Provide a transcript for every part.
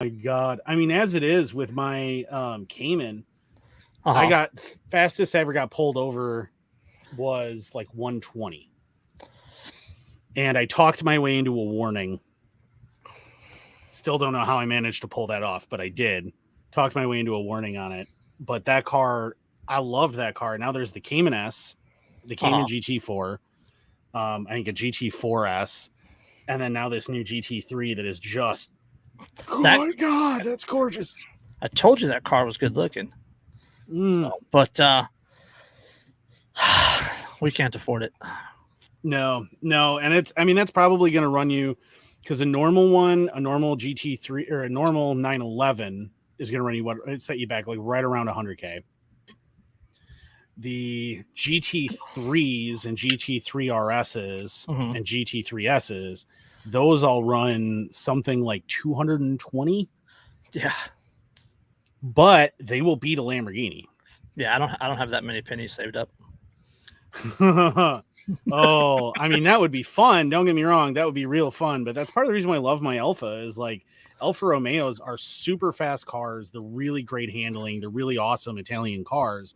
my God. I mean, as it is with my Cayman, I Uh-huh. got fastest I ever got pulled over was like 120. And I talked my way into a warning. Still don't know how I managed to pull that off, but I did. Talked my way into a warning on it. But that car, I loved that car. Now there's the Cayman S, the Cayman Uh-huh. GT4, I think a GT4S, and then now this new GT3 that is just, That good God, that's gorgeous. I told you that car was good looking. Mm. So, but we can't afford it. No, and I mean, that's probably going to run you because a normal GT3 or a normal 911 is going to run you it set you back like right around 100K. The GT3s and GT3 RSs Mm-hmm. and GT3Ss, those all run something like 220, Yeah. but they will beat a Lamborghini. Yeah, I don't have that many pennies saved up. Oh, I mean, that would be fun. Don't get me wrong. That would be real fun. But that's part of the reason why I love my Alfa is like Alfa Romeos are super fast cars. They're really great handling. They're really awesome Italian cars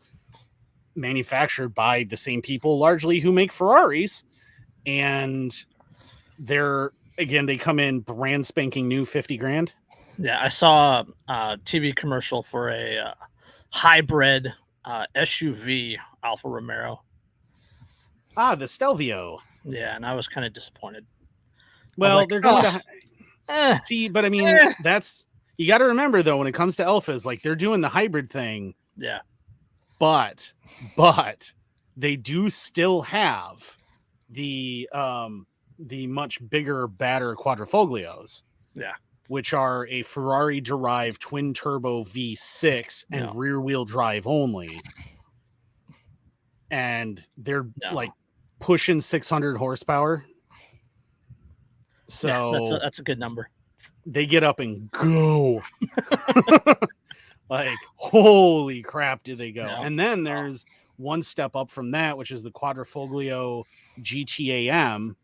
manufactured by the same people largely who make Ferraris. And they come in brand spanking new 50 grand. Yeah, I saw a TV commercial for a hybrid SUV Alfa Romeo. Ah, the Stelvio. Yeah, and I was kind of disappointed. Well, like, they're going to see, but I mean, that's, you got to remember though, when it comes to Alphas, like they're doing the hybrid thing. Yeah. But they do still have the much bigger, badder quadrifoglios. Yeah. Which are a Ferrari derived twin turbo V6 and rear wheel drive only. And they're like pushing 600 horsepower. So yeah, that's a good number. They get up and go. Like, holy crap, do they go? Yeah. And then there's one step up from that, which is the Quadrifoglio GTAM,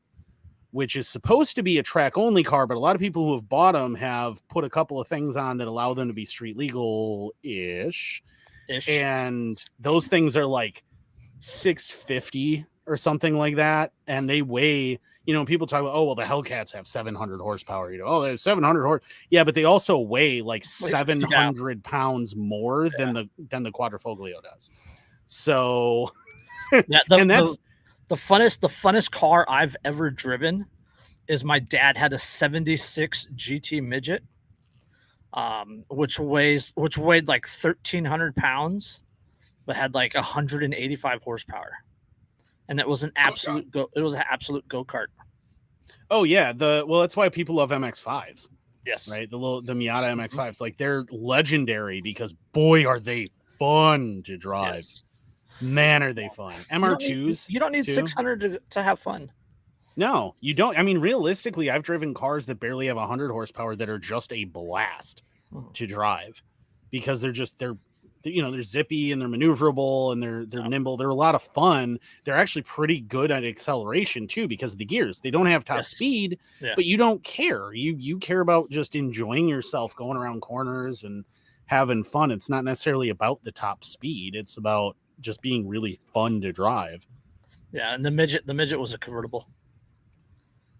which is supposed to be a track only car, but a lot of people who have bought them have put a couple of things on that allow them to be street legal ish. And those things are like 650 or something like that. And they weigh, people talk about, oh, well, the Hellcats have 700 horsepower. Oh, there's 700 horse. Yeah, but they also weigh like 700 pounds more than the Quadrifoglio does. So, yeah, and that's the funnest car I've ever driven is my dad had a 76 GT midget, which weighed like 1,300 pounds, but had like 185 horsepower, and it was an absolute go-kart. Oh yeah, that's why people love MX-5s. Yes, right. The Miata MX-5s, like they're legendary because boy are they fun to drive. Yes. Man, are they fun. MR2s. You don't need 600 to have fun. No, you don't. I mean, realistically, I've driven cars that barely have 100 horsepower that are just a blast to drive because they're zippy and they're maneuverable and they're nimble. They're a lot of fun. They're actually pretty good at acceleration too because of the gears. They don't have top speed, but you don't care. You care about just enjoying yourself going around corners and having fun. It's not necessarily about the top speed. It's about just being really fun to drive. Yeah, and the midget was a convertible.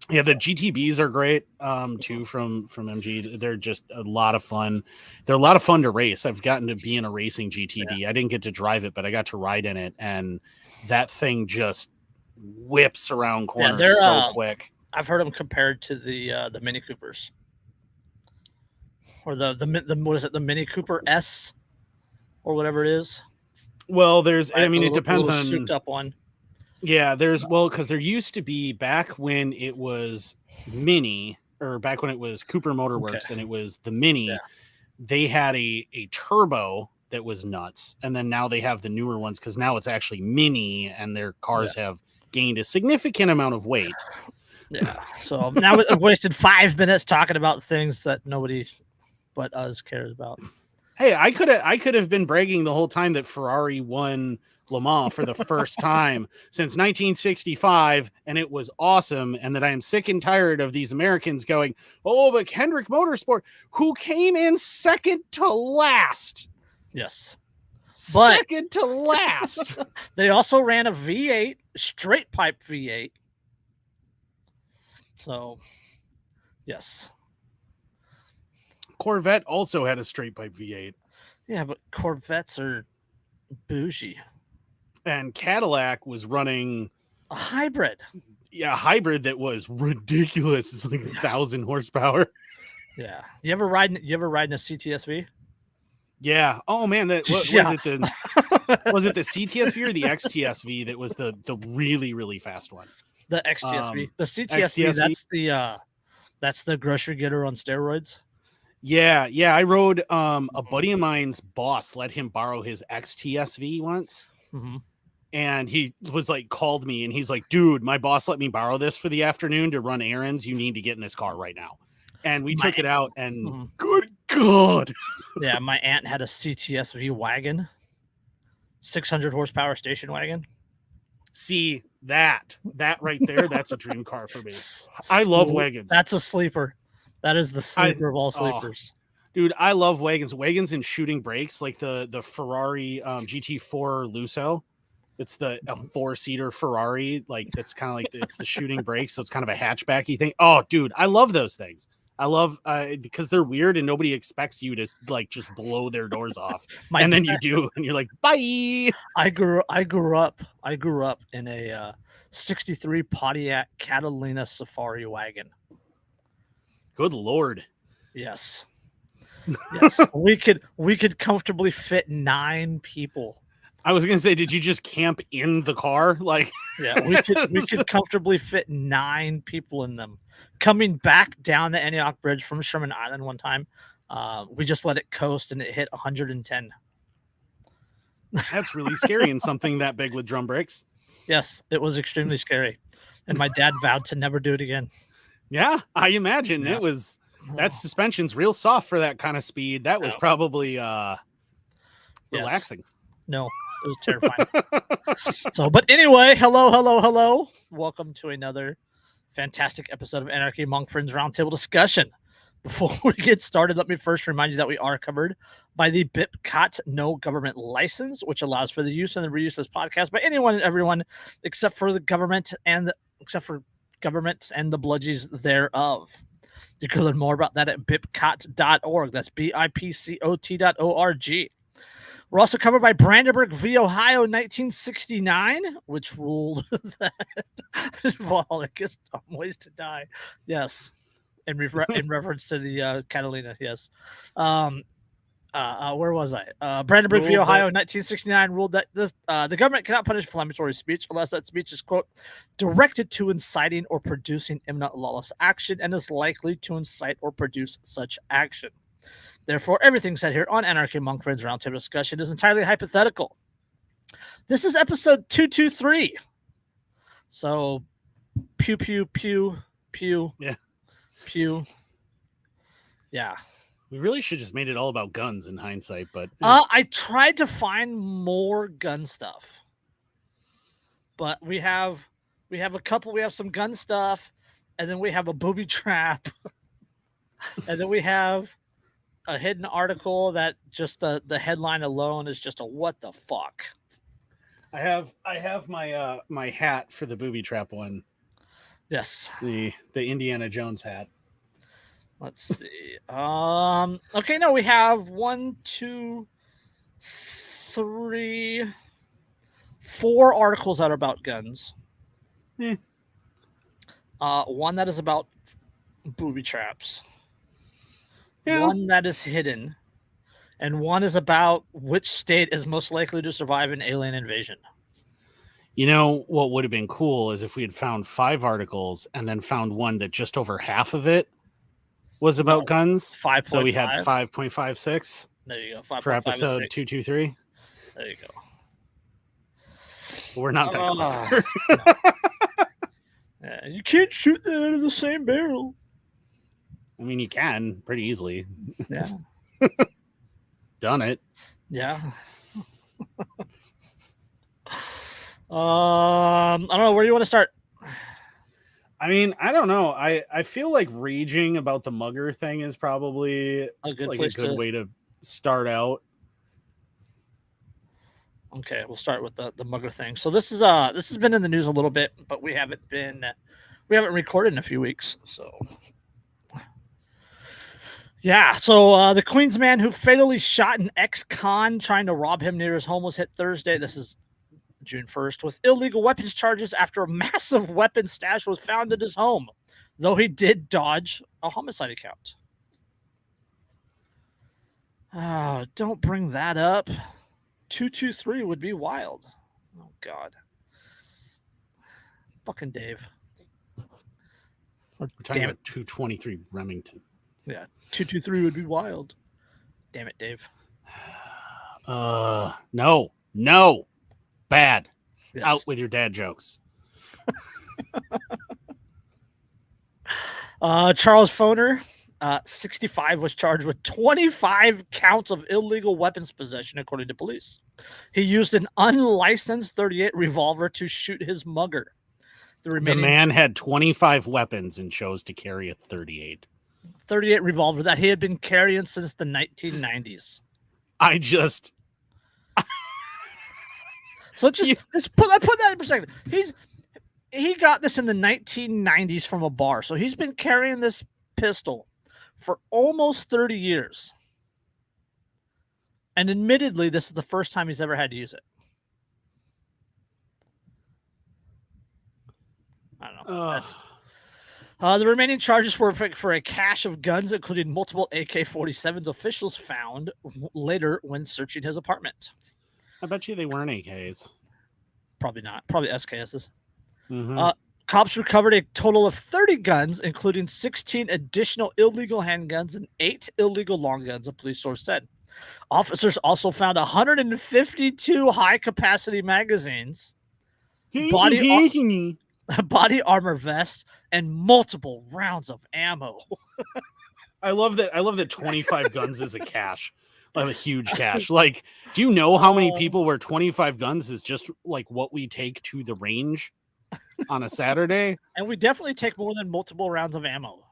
Yeah, the GTBs are great too from MG. They're just a lot of fun. They're a lot of fun to race. I've gotten to be in a racing GTB. Yeah. I didn't get to drive it, but I got to ride in it, and that thing just whips around corners so quick. I've heard them compared to the Mini Coopers, or the what is it, the Mini Cooper S, or whatever it is. Well, it depends on souped up one. Yeah, because there used to be back when it was Mini, or back when it was Cooper Motorworks and it was the Mini, they had a turbo that was nuts. And then now they have the newer ones because now it's actually Mini and their cars have gained a significant amount of weight. Yeah. So now we've wasted 5 minutes talking about things that nobody but us cares about. Hey, I could have been bragging the whole time that Ferrari won Le Mans for the first time since 1965, and it was awesome, and that I am sick and tired of these Americans going, oh, but Hendrick Motorsport, who came in second to last. Yes. Second to last. They also ran a V8, straight pipe V8. So, yes. Corvette also had a straight pipe V8. Yeah, but Corvettes are bougie. And Cadillac was running a hybrid. Yeah, a hybrid that was ridiculous. It's like 1,000 horsepower. Yeah. You ever ride in a CTSV? Yeah. Oh man, was it the CTSV or the XTSV that was the really, really fast one? The XTSV. The CTSV, that's the grocery getter on steroids. Yeah. I rode a buddy of mine's boss let him borrow his XTSV once. Mm-hmm. And he was like, called me and he's like, dude, my boss let me borrow this for the afternoon to run errands. You need to get in this car right now. And we took it out and good God. Yeah. My aunt had a CTSV wagon, 600 horsepower station wagon. See that right there. That's a dream car for me. I love wagons. That's a sleeper. That is the sleeper of all sleepers. Dude, I love wagons. Wagons and shooting brakes, like the Ferrari GT4 Lusso. It's a 4-seater Ferrari. Like it's kind of like it's the shooting brakes, so it's kind of a hatchbacky thing. Oh, dude, I love those things. I love because they're weird and nobody expects you to like just blow their doors off, and then you do, and you're like, bye. I grew up in a '63 Pontiac Catalina Safari wagon. Good Lord. Yes. Yes. we could comfortably fit 9 people. I was gonna say, did you just camp in the car? Like, yeah, we could comfortably fit 9 people in them. Coming back down the Antioch Bridge from Sherman Island one time, we just let it coast and it hit 110. That's really scary in something that big with drum brakes. Yes, it was extremely scary, and my dad vowed to never do it again. Yeah, I imagine it was. That suspension's real soft for that kind of speed. That was probably relaxing. No, it was terrifying. So, but anyway, hello. Welcome to another fantastic episode of Anarchy Among Friends Roundtable Discussion. Before we get started, let me first remind you that we are covered by the BIPCOT No Government License, which allows for the use and the reuse of this podcast by anyone and everyone except for governments and the bludgies thereof. You can learn more about that at bipcot.org. That's BIPCOT.org. We're also covered by Brandenburg v. Ohio 1969, which ruled that, well, I guess dumb ways to die. Yes. In reference to the Catalina, yes. Where was I? Brandenburg v. Ohio 1969 ruled that the government cannot punish inflammatory speech unless that speech is, quote, directed to inciting or producing imminent lawless action and is likely to incite or produce such action. Therefore, everything said here on Anarchy Among Friends Roundtable Discussion is entirely hypothetical. This is episode 223. So, pew, pew, pew, pew. Yeah. Pew. Yeah. We really should just made it all about guns in hindsight, but I tried to find more gun stuff, but we have a couple. We have some gun stuff, and then we have a booby trap, and then we have a hidden article that just the headline alone is just a what the fuck. I have my my hat for the booby trap one. Yes, the Indiana Jones hat. Let's see. Okay, no, we have 1, 2, 3, 4 articles that are about guns. One that is about booby traps. Yeah. One that is hidden. And one is about which state is most likely to survive an alien invasion. You know, what would have been cool is if we had found 5 articles and then found one that just over half of it was about guns. 5. So we had 5.56. There you go. 5. For episode 223. There you go. We're not that clever. No. Yeah, you can't shoot that out of the same barrel. I mean, you can pretty easily. Yeah. done it. Yeah. I don't know. Where do you want to start? I mean, I don't know. I feel like raging about the mugger thing is probably A good way to start out. Okay, we'll start with the mugger thing. So this has been in the news a little bit, but we haven't recorded in a few weeks. So yeah, so the Queens man who fatally shot an ex-con trying to rob him near his home was hit Thursday. This is June 1st with illegal weapons charges after a massive weapon stash was found in his home, though he did dodge a homicide account. Oh, don't bring that up. 223 would be wild. Oh, God. Fucking Dave. We're talking about 223 Remington. Yeah, 223 would be wild. Damn it, Dave. No. Bad. Yes. Out with your dad jokes. Charles Fuher, 65, was charged with 25 counts of illegal weapons possession, according to police. He used an unlicensed .38 revolver to shoot his mugger. The man had 25 weapons and chose to carry a .38 revolver that he had been carrying since the 1990s. So just put that in perspective. He got this in the 1990s from a bar. So he's been carrying this pistol for almost 30 years. And admittedly, this is the first time he's ever had to use it. I don't know. The remaining charges were for a cache of guns, including multiple AK-47s. Officials found later when searching his apartment. I bet you they weren't AKs. Probably not. Probably SKSs. Mm-hmm. Cops recovered a total of 30 guns, including 16 additional illegal handguns and 8 illegal long guns, a police source said. Officers also found 152 high-capacity magazines, body armor vests, and multiple rounds of ammo. I love that 25 guns is a cache. Like a huge cache. Like, do you know how many people where 25 guns is just like what we take to the range on a Saturday? And we definitely take more than multiple rounds of ammo.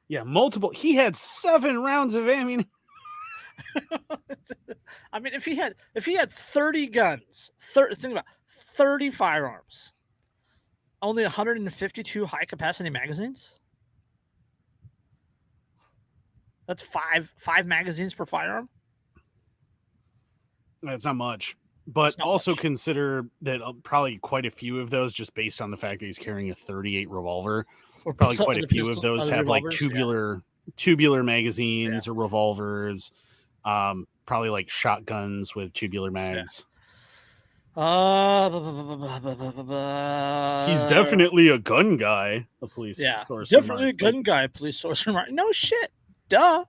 Yeah, multiple. He had 7 rounds of ammunition. I mean, if he had 30 guns, think about 30 firearms, only 152 high capacity magazines. That's five magazines per firearm. That's not much, but also consider that probably quite a few of those, just based on the fact that he's carrying a .38 revolver, or probably quite a few of those have like tubular magazines or revolvers, probably like shotguns with tubular mags. He's definitely a gun guy. A police source. Definitely a gun guy. Police source. No shit. Duh.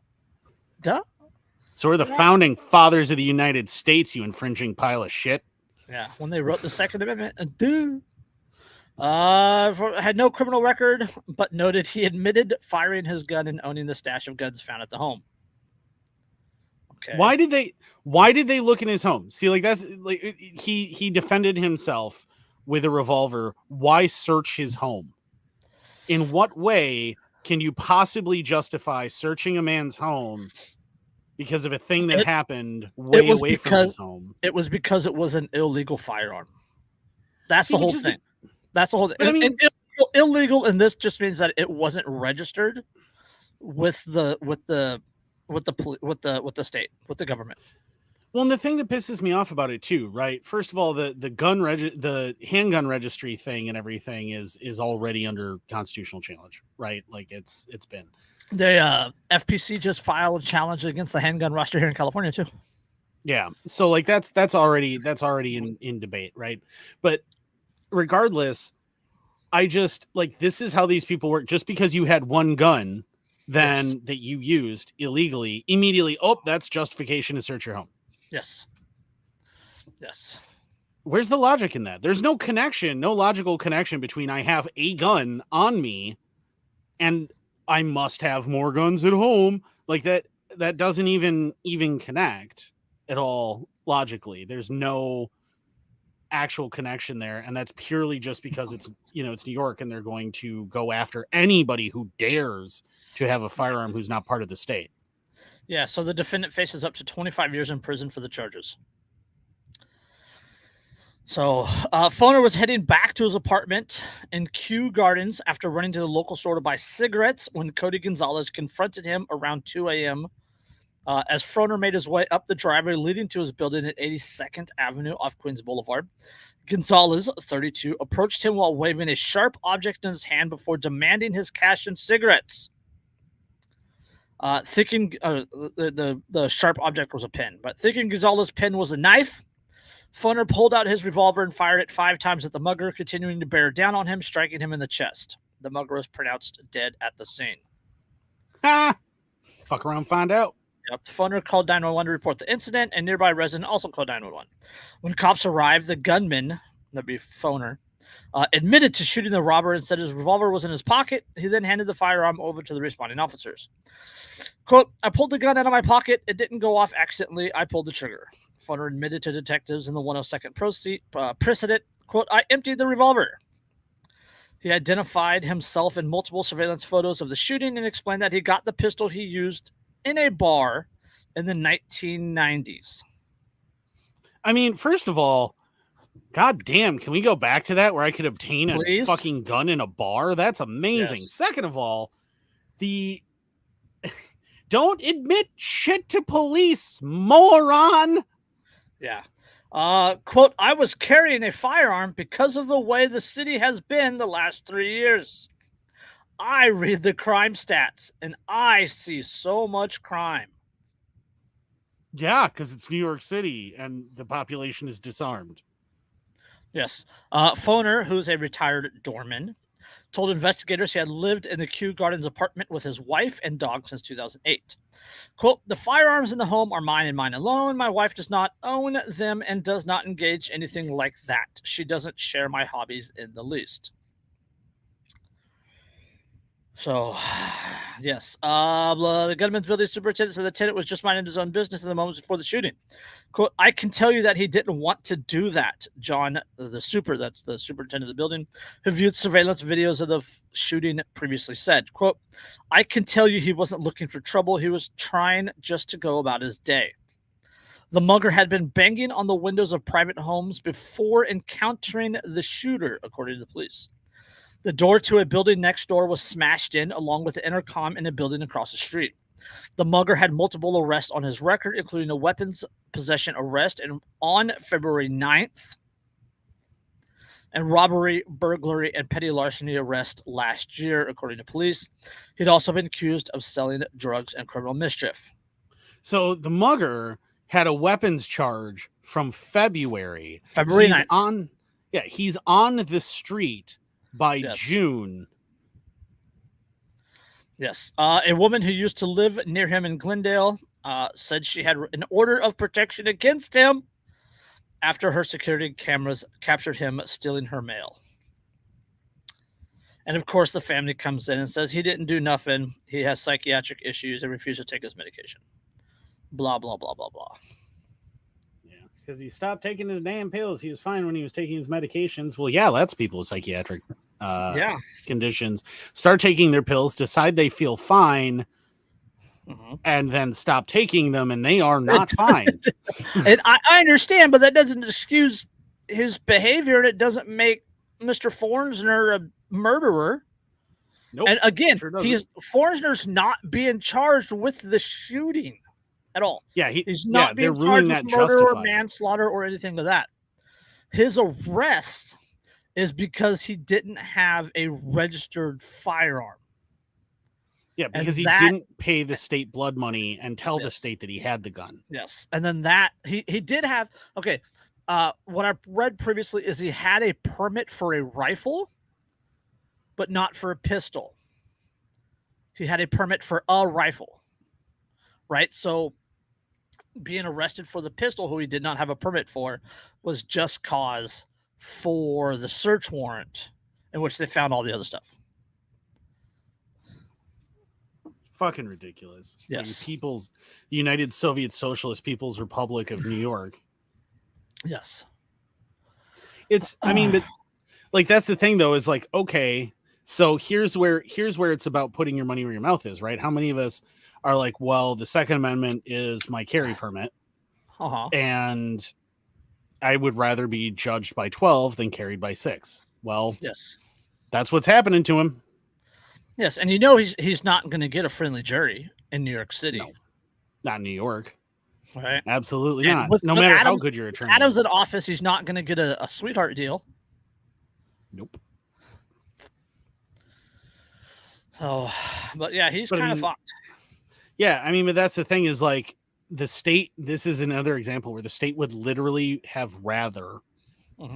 So we're the founding fathers of the United States, you infringing pile of shit. Yeah, when they wrote the Second Amendment. Had no criminal record, but noted he admitted firing his gun and owning the stash of guns found at the home. Okay. Why did they look in his home? See, like that's like he defended himself with a revolver. Why search his home? In what way can you possibly justify searching a man's home because of a thing that happened way away from his home? It was because it was an illegal firearm. That's the whole thing. That's the whole thing. And illegal in this just means that it wasn't registered with the state, with the government. Well, and the thing that pisses me off about it too, right? First of all, the handgun registry thing and everything is already under constitutional challenge, right? Like it's been. The FPC just filed a challenge against the handgun roster here in California too. Yeah, so like that's already in debate, right? But regardless, I just like this is how these people work. Just because you had one gun that you used illegally, immediately, that's justification to search your home. Yes. Where's the logic in that? There's no logical connection between I have a gun on me and I must have more guns at home. Like that doesn't even connect. at all logically. There's no actual connection there, and that's purely just because it's it's New York, and they're going to go after anybody who dares to have a firearm who's not part of the state. Yeah, so the defendant faces up to 25 years in prison for the charges. So Fuher was heading back to his apartment in Kew Gardens after running to the local store to buy cigarettes when Cody Gonzalez confronted him around 2 a.m. As Fuher made his way up the driveway leading to his building at 82nd Avenue off Queens Boulevard. Gonzalez, 32, approached him while waving a sharp object in his hand before demanding his cash and cigarettes. Thinking the sharp object was a pen, but thinking Gonzalez's pen was a knife, Fuher pulled out his revolver and fired it 5 times at the mugger, continuing to bear down on him, striking him in the chest. The mugger was pronounced dead at the scene. Ha! Fuck around, find out. Yep. Fuher called 911 to report the incident, and nearby resident also called 911. When cops arrived, the gunman, that'd be Fuher, admitted to shooting the robber and said his revolver was in his pocket. He then handed the firearm over to the responding officers. Quote, "I pulled the gun out of my pocket. It didn't go off accidentally. I pulled the trigger." Fuher admitted to detectives in the 102nd precedent, quote, "I emptied the revolver." He identified himself in multiple surveillance photos of the shooting and explained that he got the pistol he used in a bar in the 1990s. I mean, first of all, god damn, can we go back to that where I could obtain a fucking gun in a bar? That's amazing. Yes. Second of all, don't admit shit to police, moron. Yeah. Quote, "I was carrying a firearm because of the way the city has been the last 3 years. I read the crime stats, and I see so much crime." Yeah, because it's New York City, and the population is disarmed. Yes. Fuher, who's a retired doorman, told investigators he had lived in the Kew Gardens apartment with his wife and dog since 2008. Quote, "The firearms in the home are mine and mine alone. My wife does not own them and does not engage anything like that. She doesn't share my hobbies in the least." So, yes. The gunman's building superintendent said the tenant was just minding his own business in the moments before the shooting. Quote, "I can tell you that he didn't want to do that." John, that's the superintendent of the building, who viewed surveillance videos of the shooting, previously said, quote, "I can tell you he wasn't looking for trouble. He was trying just to go about his day." The mugger had been banging on the windows of private homes before encountering the shooter, according to the police. The door to a building next door was smashed in, along with the intercom in a building across the street. The mugger had multiple arrests on his record, including a weapons possession arrest on February 9th, and robbery, burglary, and petty larceny arrest last year, according to police. He'd also been accused of selling drugs and criminal mischief. So the mugger had a weapons charge from February. February 9th. He's on the street by June. Yes. A woman who used to live near him in Glendale said she had an order of protection against him after her security cameras captured him stealing her mail. And of course, the family comes in and says he didn't do nothing. He has psychiatric issues and refused to take his medication. Blah, blah, blah, blah, blah. Because he stopped taking his damn pills. He was fine when he was taking his medications. Well, yeah, that's people with psychiatric conditions. Start taking their pills, decide they feel fine, and then stop taking them, and they are not fine. And I understand, but that doesn't excuse his behavior, and it doesn't make Mr. Fornsner a murderer. Nope, and again, Fornsner's not being charged with the shooting at all. Yeah, he's not being charged with murder or manslaughter or anything like that. His arrest is because he didn't have a registered firearm. Yeah, because he didn't pay the state blood money and tell the state that he had the gun. Yes, and then he did have what I read previously is he had a permit for a rifle, but not for a pistol. He had a permit for a rifle, right? So being arrested for the pistol, who he did not have a permit for, was just cause for the search warrant in which they found all the other stuff. Fucking ridiculous. Yes. Like the United Soviet Socialist People's Republic of New York. Yes. I mean, but like, that's the thing though, is like, okay, so here's where it's about putting your money where your mouth is, right? How many of us are like, well, the Second Amendment is my carry permit, and I would rather be judged by 12 than carried by 6. Well, yes, that's what's happening to him. Yes, and you know he's not going to get a friendly jury in New York City. No, not New York. Right? Absolutely not. No matter how good your attorney. Adams in office, he's not going to get a sweetheart deal. Nope. Oh, but yeah, he's kind of fucked. Yeah, I mean, but that's the thing, is like, the state, this is another example where the state would literally have rather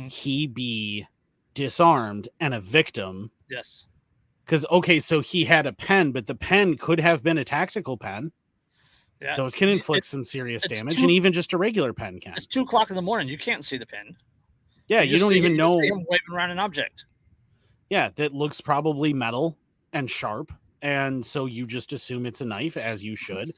he be disarmed and a victim. Yes. Because, okay, so he had a pen, but the pen could have been a tactical pen. Yeah, those can inflict some serious damage, and even just a regular pen can. It's 2:00 in the morning. You can't see the pen. Yeah, you don't even know. Him waving around an object. Yeah, that looks probably metal and sharp, and so you just assume it's a knife, as you should.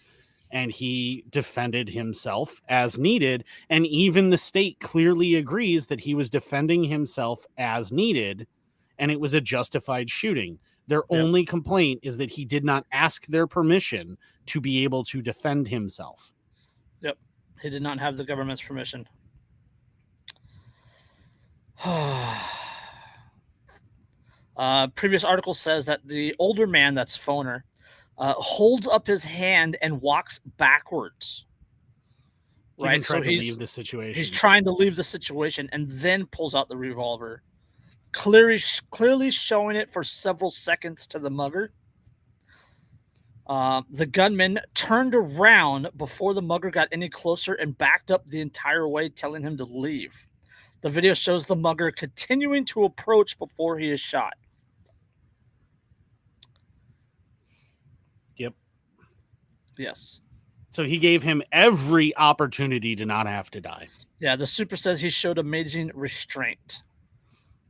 And he defended himself as needed, and even the state clearly agrees that he was defending himself as needed, and it was a justified shooting. Their only complaint is that he did not ask their permission to be able to defend himself. Yep. He did not have the government's permission. Previous article says that the older man, that's Fuher, holds up his hand and walks backwards. Right. So leave the situation. He's trying to leave the situation and then pulls out the revolver. Clearly showing it for several seconds to the mugger. The gunman turned around before the mugger got any closer and backed up the entire way, telling him to leave. The video shows the mugger continuing to approach before he is shot. Yep. Yes. So he gave him every opportunity to not have to die. Yeah, the super says he showed amazing restraint.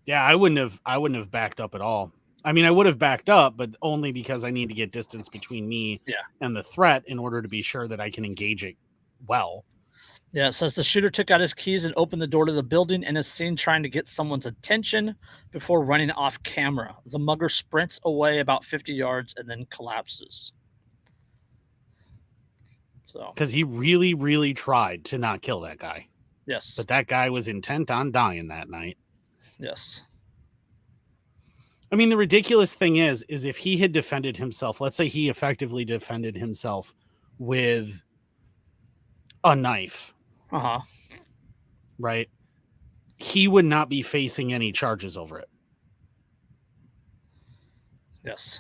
Yeah, I wouldn't have backed up at all. I mean, I would have backed up, but only because I need to get distance between me and the threat in order to be sure that I can engage it well. Yeah, it says the shooter took out his keys and opened the door to the building and is seen trying to get someone's attention before running off camera. The mugger sprints away about 50 yards and then collapses. So, because he really, really tried to not kill that guy. Yes. But that guy was intent on dying that night. Yes. I mean, the ridiculous thing is if he had defended himself, let's say he effectively defended himself with a knife. Right? He would not be facing any charges over it. Yes.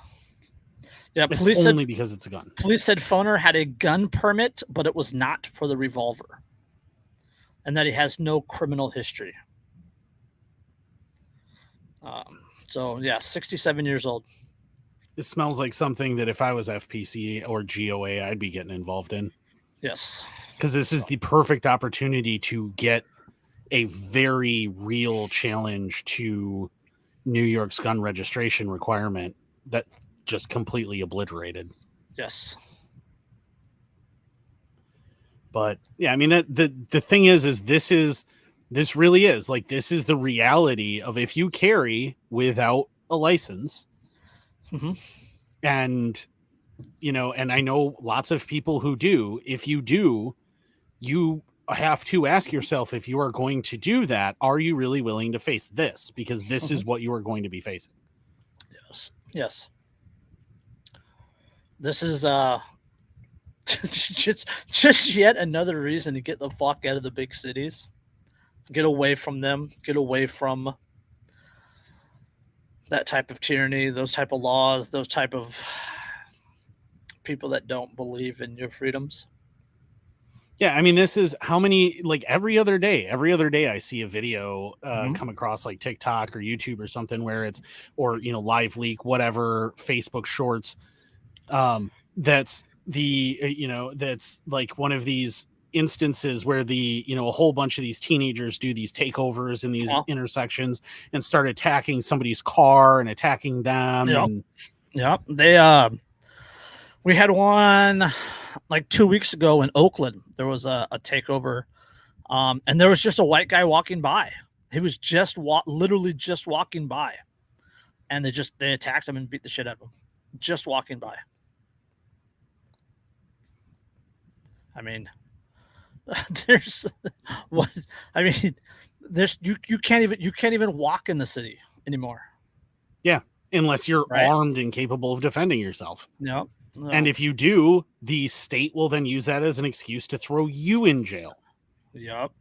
Yeah, it's police only said, because it's a gun. Police said Fuher had a gun permit, but it was not for the revolver. And that he has no criminal history. So, yeah, 67 years old. This smells like something that if I was FPC or GOA, I'd be getting involved in. Yes. Because this is the perfect opportunity to get a very real challenge to New York's gun registration requirement that just completely obliterated. Yes. But yeah, I mean, the thing is this really is like, this is the reality of if you carry without a license. And, you know, and I know lots of people who do. If you do, you have to ask yourself, if you are going to do that, are you really willing to face this? Because this is what you are going to be facing. Yes. Yes. This is just yet another reason to get the fuck out of the big cities. Get away from them. Get away from that type of tyranny, those type of laws, those type of people that don't believe in your freedoms. Yeah, I mean, this is how many, like every other day I see a video come across like TikTok or YouTube or something where it's, or, you know, Live Leak, whatever, Facebook Shorts. That's the, you know, that's like one of these instances where the, you know, a whole bunch of these teenagers do these takeovers in these intersections and start attacking somebody's car and attacking them. Yep. And they We had one like 2 weeks ago in Oakland. There was a takeover, and there was just a white guy walking by. He was just literally just walking by, and they attacked him and beat the shit out of him, just walking by. I mean, there's what I mean. There's you can't even walk in the city anymore. Yeah, unless you're armed and capable of defending yourself. No. And if you do, the state will then use that as an excuse to throw you in jail. Yep.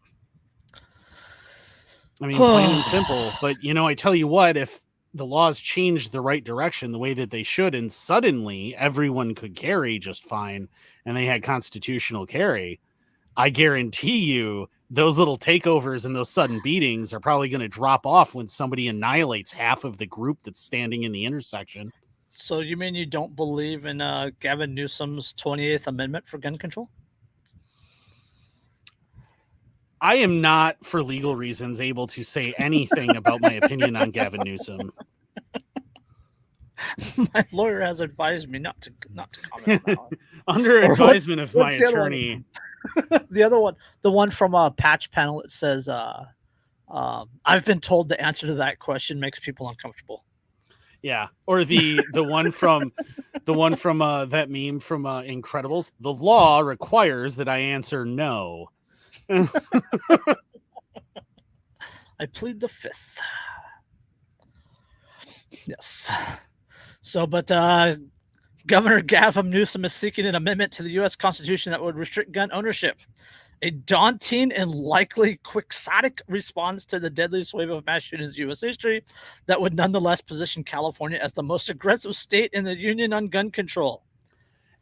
I mean, plain and simple. But, I tell you what, if the laws changed the right direction the way that they should, and suddenly everyone could carry just fine, and they had constitutional carry, I guarantee you those little takeovers and those sudden beatings are probably going to drop off when somebody annihilates half of the group that's standing in the intersection. So you mean you don't believe in Gavin Newsom's 28th Amendment for gun control? I am not, for legal reasons, able to say anything about my opinion on Gavin Newsom. My lawyer has advised me not to comment on that. Under advisement of my attorney. The other one, the one from Patch Panel, it says, I've been told the answer to that question makes people uncomfortable. Yeah, or the one from that meme from Incredibles. The law requires that I answer no. I plead the fifth. Yes. So, but Governor Gavin Newsom is seeking an amendment to the U.S. Constitution that would restrict gun ownership. A daunting and likely quixotic response to the deadliest wave of mass shootings in U.S. history that would nonetheless position California as the most aggressive state in the union on gun control.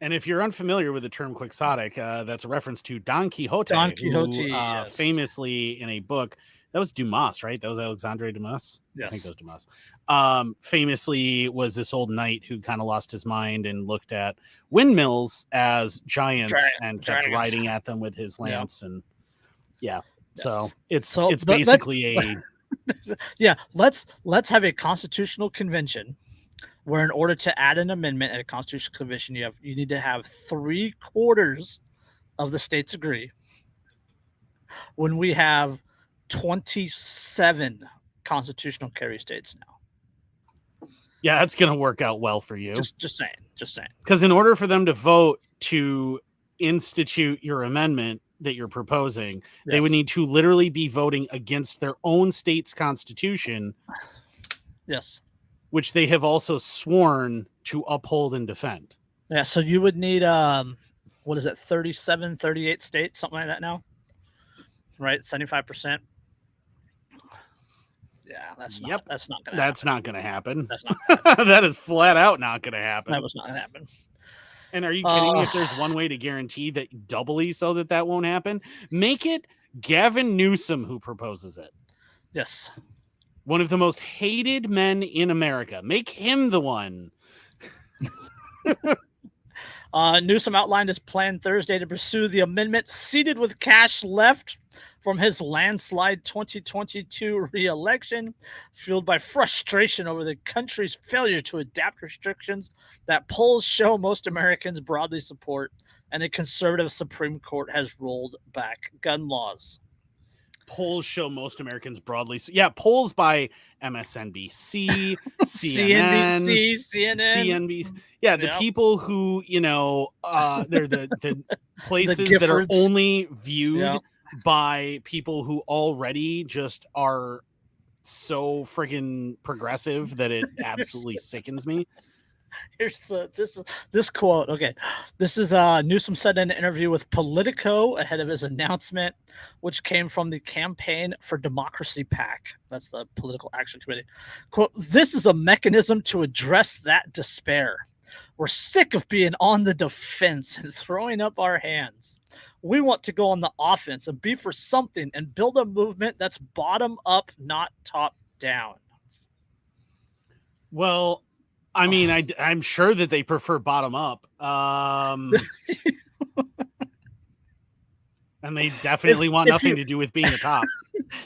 And if you're unfamiliar with the term quixotic, that's a reference to Don Quixote, who yes. famously in a book, that was Dumas, right? That was Alexandre Dumas? Yes. I think that was Dumas. Famously was this old knight who kind of lost his mind and looked at windmills as giants and kept riding at them with his lance. And yes. So it's basically let's have a constitutional convention where in order to add an amendment at a constitutional convention, you need to have 3/4 of the states agree. When we have 27 constitutional carry states now. Yeah, that's going to work out well for you. Just saying. Because in order for them to vote to institute your amendment that you're proposing, they would need to literally be voting against their own state's constitution. Yes. Which they have also sworn to uphold and defend. Yeah, so you would need, 37, 38 states, something like that now? Right, 75%. Yeah, that's not going to happen. That's not going to happen. That's not gonna happen. That is flat out not going to happen. That was not going to happen. And are you kidding me? If there's one way to guarantee that doubly so that won't happen, make it Gavin Newsom who proposes it. Yes. One of the most hated men in America. Make him the one. Newsom outlined his plan Thursday to pursue the amendment seated with cash left from his landslide 2022 re-election, fueled by frustration over the country's failure to adapt restrictions that polls show most Americans broadly support, and a conservative Supreme Court has rolled back gun laws. Polls show most Americans broadly. Polls by MSNBC, CNN, CNBC. Yeah, the people who, they're the places that are only viewed by people who already just are so friggin' progressive that it absolutely sickens me. Here's this quote. Okay, this is Newsom said in an interview with Politico ahead of his announcement, which came from the Campaign for Democracy PAC. That's the Political Action Committee. Quote, "This is a mechanism to address that despair. We're sick of being on the defense and throwing up our hands. We want to go on the offense and be for something and build a movement that's bottom up, not top down." Well, I mean, I'm sure that they prefer bottom up. And they definitely want nothing to do with being a top.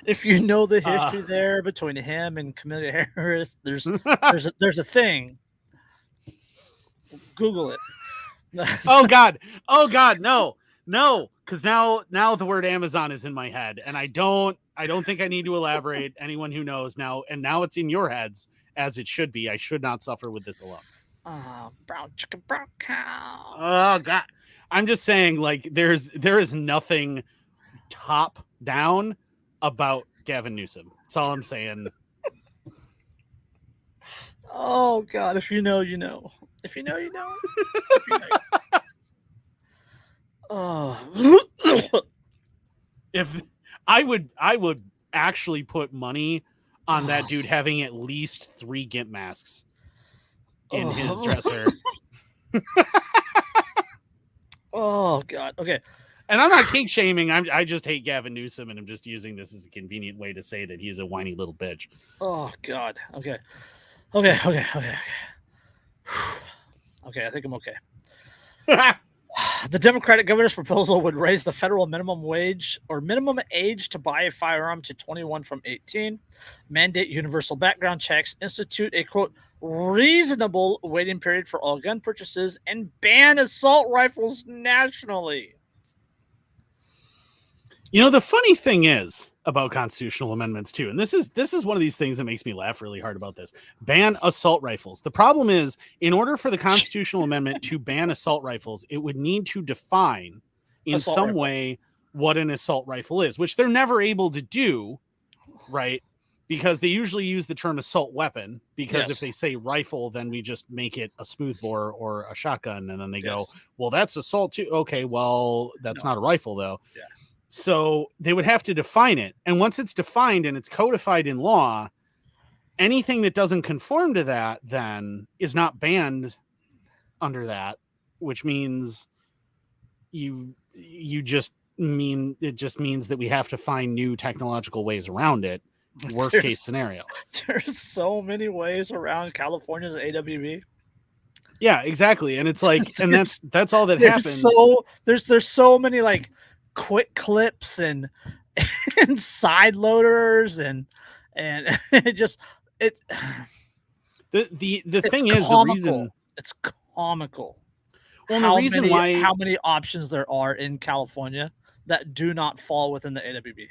If you know the history there between him and Kamala Harris, there's a thing. Google it. Oh God, no, because now the word Amazon is in my head, and I don't think I need to elaborate. Anyone who knows now, and now it's in your heads as it should be. I should not suffer with this alone. Brown chicken, brown cow. Oh God, I'm just saying, like there is nothing top down about Gavin Newsom. That's all I'm saying. Oh God, if you know, you know. If you know, you know. If you know, oh. If I would actually put money on that dude having at least 3 GIMP masks in his dresser. Oh God. Okay. And I'm not kink shaming. I just hate Gavin Newsom, and I'm just using this as a convenient way to say that he's a whiny little bitch. Oh God. Okay. Okay, I think I'm okay. The Democratic governor's proposal would raise the federal minimum wage or minimum age to buy a firearm to 21 from 18, mandate universal background checks, institute a quote reasonable waiting period for all gun purchases, and ban assault rifles nationally. You know, the funny thing is about constitutional amendments too, and this is one of these things that makes me laugh really hard about this. Ban assault rifles. The problem is, in order for the constitutional amendment to ban assault rifles, it would need to define in Assault some rifle. way what an assault rifle is, which they're never able to do, right? Because they usually use the term assault weapon, because if they say rifle, then we just make it a smoothbore or a shotgun, and then they go, well, that's assault too. Okay, well, that's not a rifle though. Yeah. So they would have to define it. And once it's defined and it's codified in law, anything that doesn't conform to that then is not banned under that, which means it just means that we have to find new technological ways around it. Worst case scenario. There's so many ways around California's AWB. Yeah, exactly. And it's like, and that's all that happens. So there's so many like quick clips and side loaders and it just the thing is, comical. the reason it's comical. Well, the reason why how many options there are in California that do not fall within the AWB.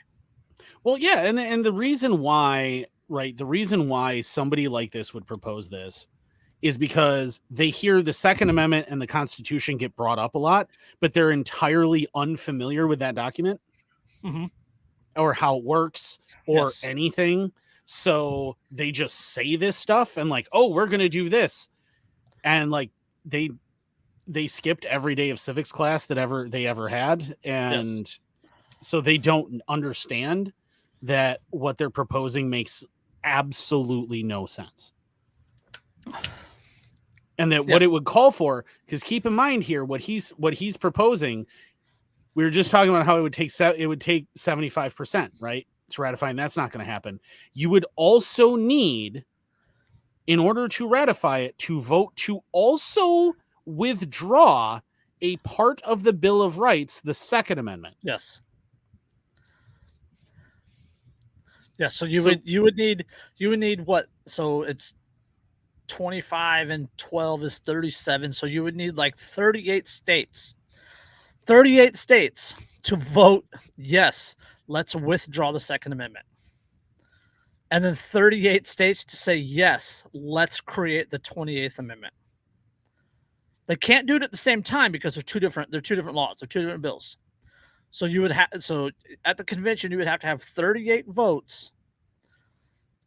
Well, yeah, and the reason why, right? The reason why somebody like this would propose this is because they hear the Second Amendment and the Constitution get brought up a lot, but they're entirely unfamiliar with that document or how it works or anything. So they just say this stuff and like, oh, we're going to do this. And like they skipped every day of civics class that they ever had. And so they don't understand that what they're proposing makes absolutely no sense. And that what it would call for, because keep in mind here, what he's proposing, we were just talking about how it would take 75%, right, to ratify, and that's not going to happen. You would also need, in order to ratify it, to vote to also withdraw a part of the Bill of Rights, the Second Amendment. Yes. So you would need what? So it's 25 and 12 is 37. So you would need like 38 states to vote, yes, let's withdraw the Second Amendment. And then 38 states to say, yes, let's create the 28th Amendment. They can't do it at the same time because they're two different laws, they're two different bills. So so at the convention, you would have to have 38 votes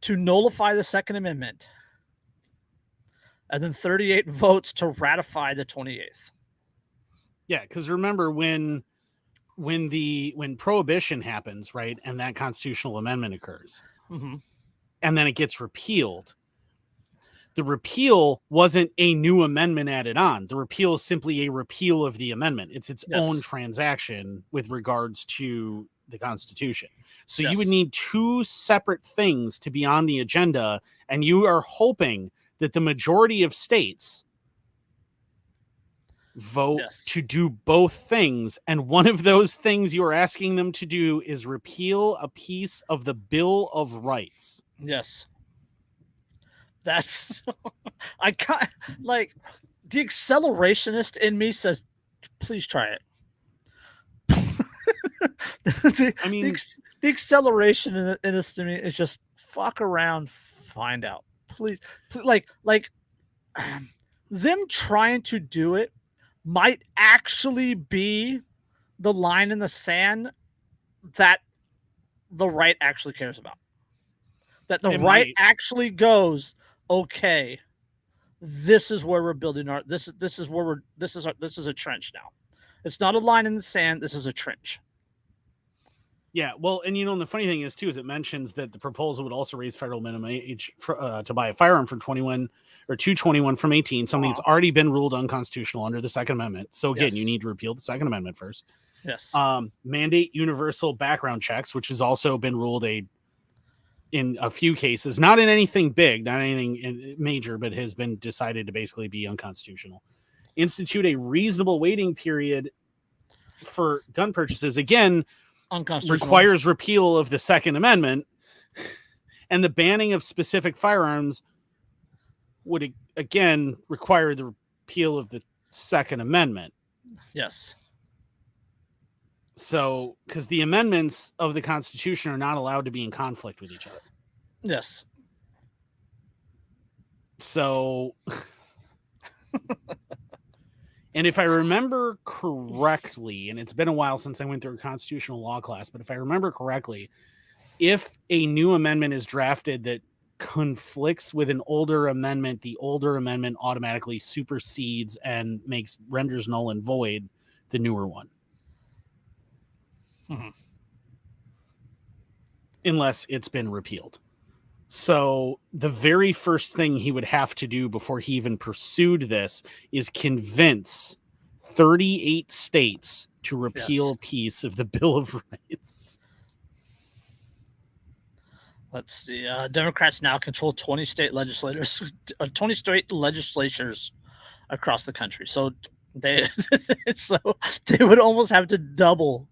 to nullify the Second Amendment, and then 38 votes to ratify the 28th. Yeah, because remember when Prohibition happens, right, and that constitutional amendment occurs, and then it gets repealed. The repeal wasn't a new amendment added on. The repeal is simply a repeal of the amendment. It's its own transaction with regards to the Constitution. So you would need two separate things to be on the agenda, and you are hoping that the majority of states vote to do both things, and one of those things you are asking them to do is repeal a piece of the Bill of Rights. Yes. That's I can't, like, The accelerationist in me says, please try it. the acceleration in this to me is just fuck around, find out. Please, like them trying to do it might actually be the line in the sand that the right actually cares about. That the right actually goes, okay, this is where we're building our this is where we're this is a trench now. It's not a line in the sand, this is a trench. Yeah, well, and the funny thing is too is it mentions that the proposal would also raise federal minimum age for, to buy a firearm from 21 or to 21 from 18, something that's already been ruled unconstitutional under the Second Amendment. So again, you need to repeal the Second Amendment first. Yes. Mandate universal background checks, which has also been ruled in a few cases, not in anything big, not anything major, but has been decided to basically be unconstitutional. Institute a reasonable waiting period for gun purchases. Again, requires repeal of the Second Amendment, and the banning of specific firearms would again require the repeal of the Second Amendment. Yes. So, because the amendments of the Constitution are not allowed to be in conflict with each other. Yes. So, and if I remember correctly, and it's been a while since I went through a constitutional law class, but if I remember correctly, if a new amendment is drafted that conflicts with an older amendment, the older amendment automatically supersedes and renders null and void the newer one. Mm-hmm. Unless it's been repealed. So the very first thing he would have to do before he even pursued this is convince 38 states to repeal a piece of the Bill of Rights. Let's see. Democrats now control 20 state legislatures across the country. So they would almost have to double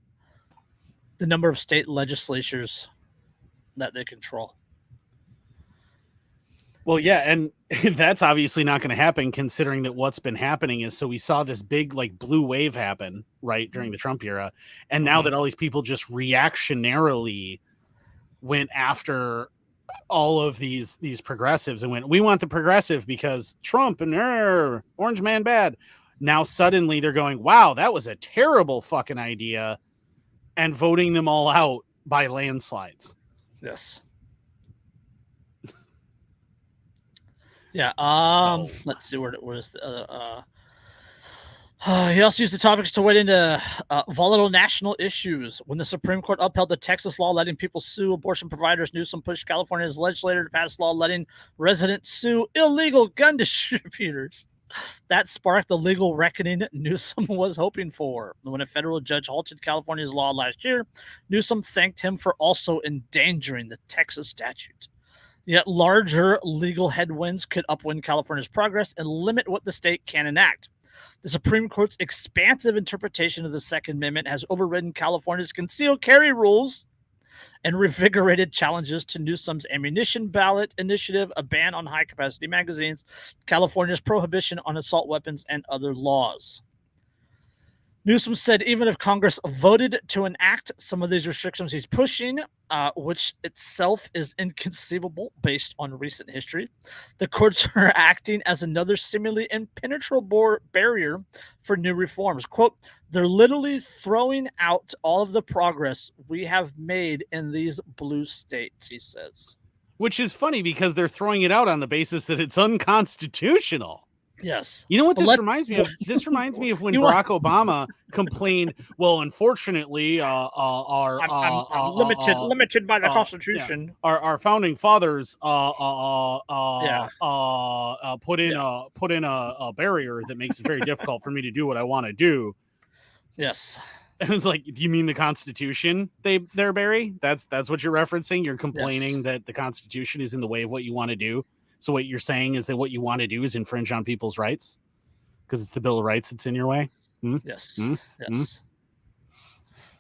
the number of state legislatures that they control. Well, yeah, and that's obviously not going to happen considering that what's been happening is, so we saw this big blue wave happen, right, during the Trump era, and now that all these people just reactionarily went after all of these progressives and went, we want the progressive because Trump and orange man bad. Now suddenly they're going, wow, that was a terrible fucking idea, and voting them all out by landslides. Yes. Yeah. Let's see where's the other. He also used the topics to wade into volatile national issues. When the Supreme Court upheld the Texas law letting people sue abortion providers, Newsom pushed California's legislator to pass a law letting residents sue illegal gun distributors. That sparked the legal reckoning Newsom was hoping for. When a federal judge halted California's law last year, Newsom thanked him for also endangering the Texas statute. Yet larger legal headwinds could upwind California's progress and limit what the state can enact. The Supreme Court's expansive interpretation of the Second Amendment has overridden California's concealed carry rules and revigorated challenges to Newsom's ammunition ballot initiative, a ban on high-capacity magazines, California's prohibition on assault weapons, and other laws. Newsom said even if Congress voted to enact some of these restrictions he's pushing, which itself is inconceivable based on recent history, the courts are acting as another seemingly impenetrable barrier for new reforms. Quote, they're literally throwing out all of the progress we have made in these blue states, he says. Which is funny because they're throwing it out on the basis that it's unconstitutional. Yes. You know what this reminds me of? This reminds me of when Barack Obama complained, well, unfortunately, our limited by the Constitution. Yeah. Our founding fathers put in a barrier that makes it very difficult for me to do what I want to do. Yes. And it's like, do you mean the Constitution there, Barry? That's what you're referencing? You're complaining that the Constitution is in the way of what you want to do. So what you're saying is that what you want to do is infringe on people's rights because it's the Bill of Rights that's in your way? Yes. Yes.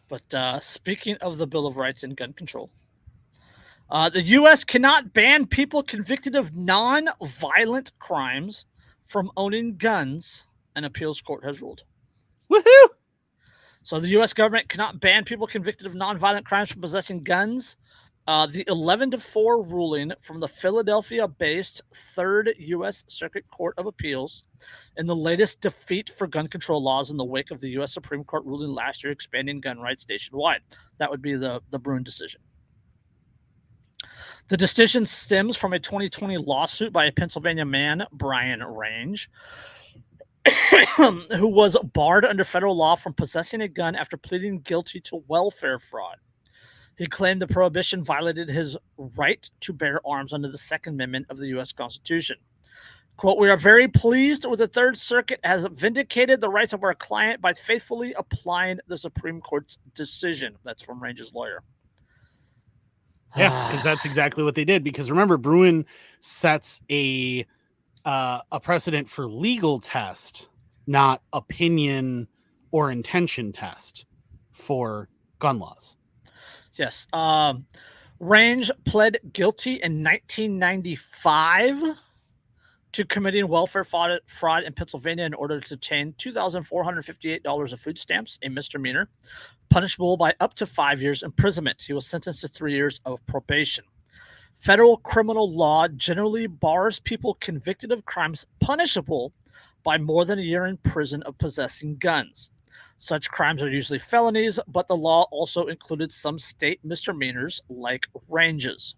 But speaking of the Bill of Rights and gun control, the U.S. cannot ban people convicted of non-violent crimes from owning guns, an appeals court has ruled. Woohoo! So the U.S. government cannot ban people convicted of nonviolent crimes from possessing guns. The 11-4 ruling from the Philadelphia-based Third U.S. Circuit Court of Appeals in the latest defeat for gun control laws in the wake of the U.S. Supreme Court ruling last year expanding gun rights nationwide. That would be the Bruen decision. The decision stems from a 2020 lawsuit by a Pennsylvania man, Bruen Range, who was barred under federal law from possessing a gun after pleading guilty to welfare fraud. He claimed the prohibition violated his right to bear arms under the Second Amendment of the U.S. Constitution. Quote, "We are very pleased with the Third Circuit has vindicated the rights of our client by faithfully applying the Supreme Court's decision." That's from Range's lawyer. Yeah, because that's exactly what they did. Because remember, Bruen sets a precedent for legal test, not opinion or intention test for gun laws. Yes. Range pled guilty in 1995 to committing welfare fraud in Pennsylvania in order to obtain $2,458 of food stamps, a misdemeanor, punishable by up to 5 years imprisonment. He was sentenced to 3 years of probation. Federal criminal law generally bars people convicted of crimes punishable by more than a year in prison of possessing guns. Such crimes are usually felonies, but the law also included some state misdemeanors like Range's.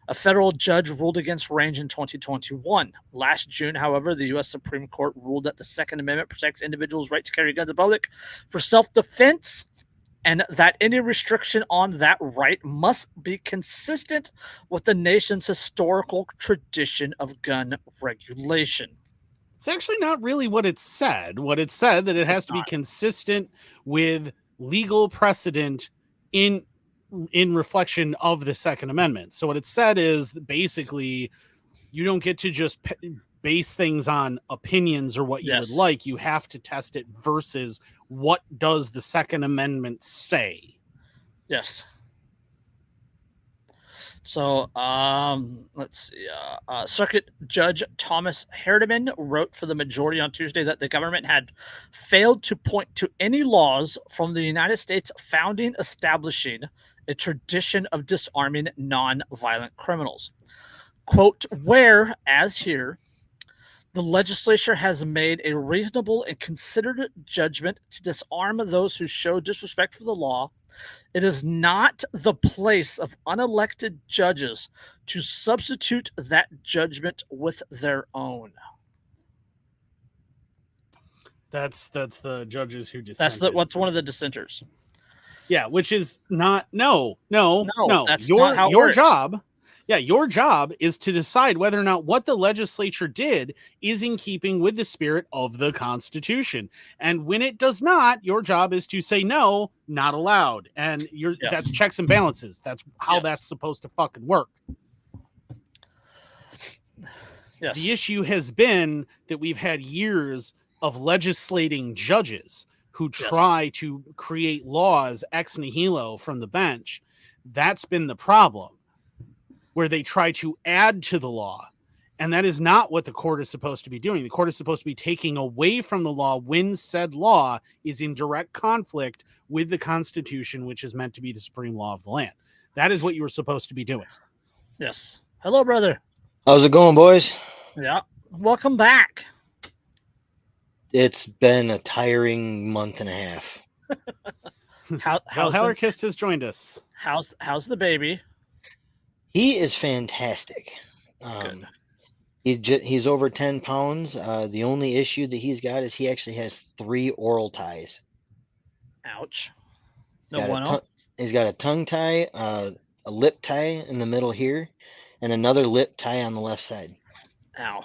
A federal judge ruled against Range in 2021. Last June, however, the U.S. Supreme Court ruled that the Second Amendment protects individuals' right to carry guns in public for self-defense, and that any restriction on that right must be consistent with the nation's historical tradition of gun regulation. It's actually not really what it said. What it said that it has to be consistent with legal precedent in reflection of the Second Amendment. So what it said is basically you don't get to just base things on opinions or what you would like. You have to test it versus what does the Second Amendment say. Yes. So let's see. Circuit Judge Thomas Hardiman wrote for the majority on Tuesday that the government had failed to point to any laws from the United States founding establishing a tradition of disarming non-violent criminals. Quote, "Where, as here, the legislature has made a reasonable and considered judgment to disarm those who show disrespect for the law, it is not the place of unelected judges to substitute that judgment with their own." That's the judges who dissented. That's one of the dissenters. Yeah, which is not no. That's not how it your works. job. Yeah, your job is to decide whether or not what the legislature did is in keeping with the spirit of the Constitution. And when it does not, your job is to say no, not allowed. And that's checks and balances. That's how that's supposed to fucking work. Yes. The issue has been that we've had years of legislating judges who try to create laws ex nihilo from the bench. That's been the problem, where they try to add to the law. And that is not what the court is supposed to be doing. The court is supposed to be taking away from the law when said law is in direct conflict with the Constitution, which is meant to be the supreme law of the land. That is what you were supposed to be doing. Yes. Hello, brother. How's it going, boys? Yeah. Welcome back. It's been a tiring month and a half. Hellerkist has joined us. How's the baby? He is fantastic. Good. He's over 10 pounds. The only issue that he's got is he actually has 3 oral ties. Ouch. He's got a tongue tie, a lip tie in the middle here, and another lip tie on the left side. Ow.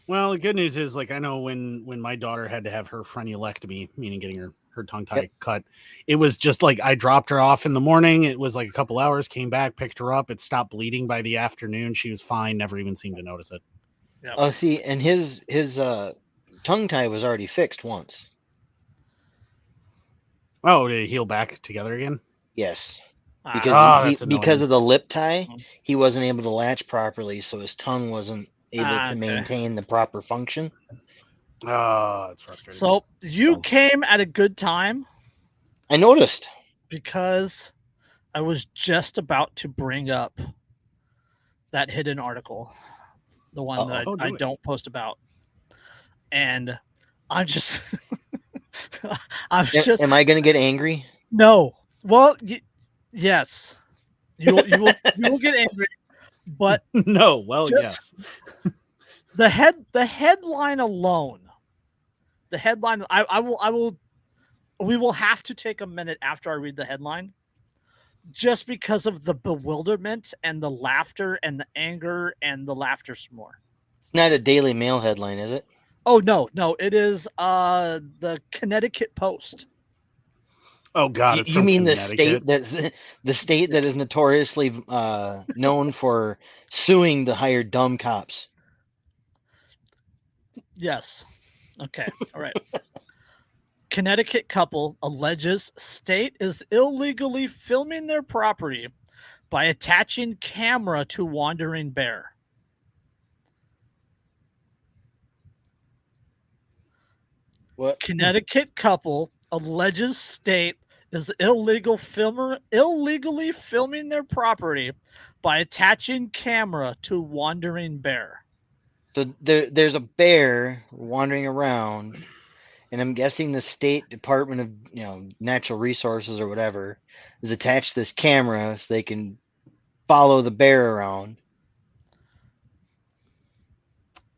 Well, the good news is, like, I know when my daughter had to have her frenulectomy, meaning getting her tongue tie cut, it was just like I dropped her off in the morning. It was like a couple hours, came back, picked her up. It stopped bleeding by the afternoon. She was fine, never even seemed to notice it. Yep. See, and his tongue tie was already fixed once. Oh, did it heal back together again? Yes. Because of the lip tie, he wasn't able to latch properly, so his tongue wasn't able to maintain the proper function. Oh, that's frustrating. So you came at a good time. I noticed. Because I was just about to bring up that hidden article, the one that I don't post about. And I'm just... Am I going to get angry? No. Well, yes. You will get angry. But no, well, yes. The headline alone. The headline. We will have to take a minute after I read the headline, just because of the bewilderment and the laughter and the anger and the laughter some more. It's not a Daily Mail headline, is it? Oh no, it is the Connecticut Post. Oh God, it's you mean the state that is notoriously known for suing to hire dumb cops? Yes. Okay. All right. Connecticut couple alleges state is illegally filming their property by attaching camera to wandering bear. What? Connecticut couple alleges state is illegally filming their property by attaching camera to wandering bear. So there's a bear wandering around, and I'm guessing the state Department of Natural Resources or whatever is attached this camera so they can follow the bear around.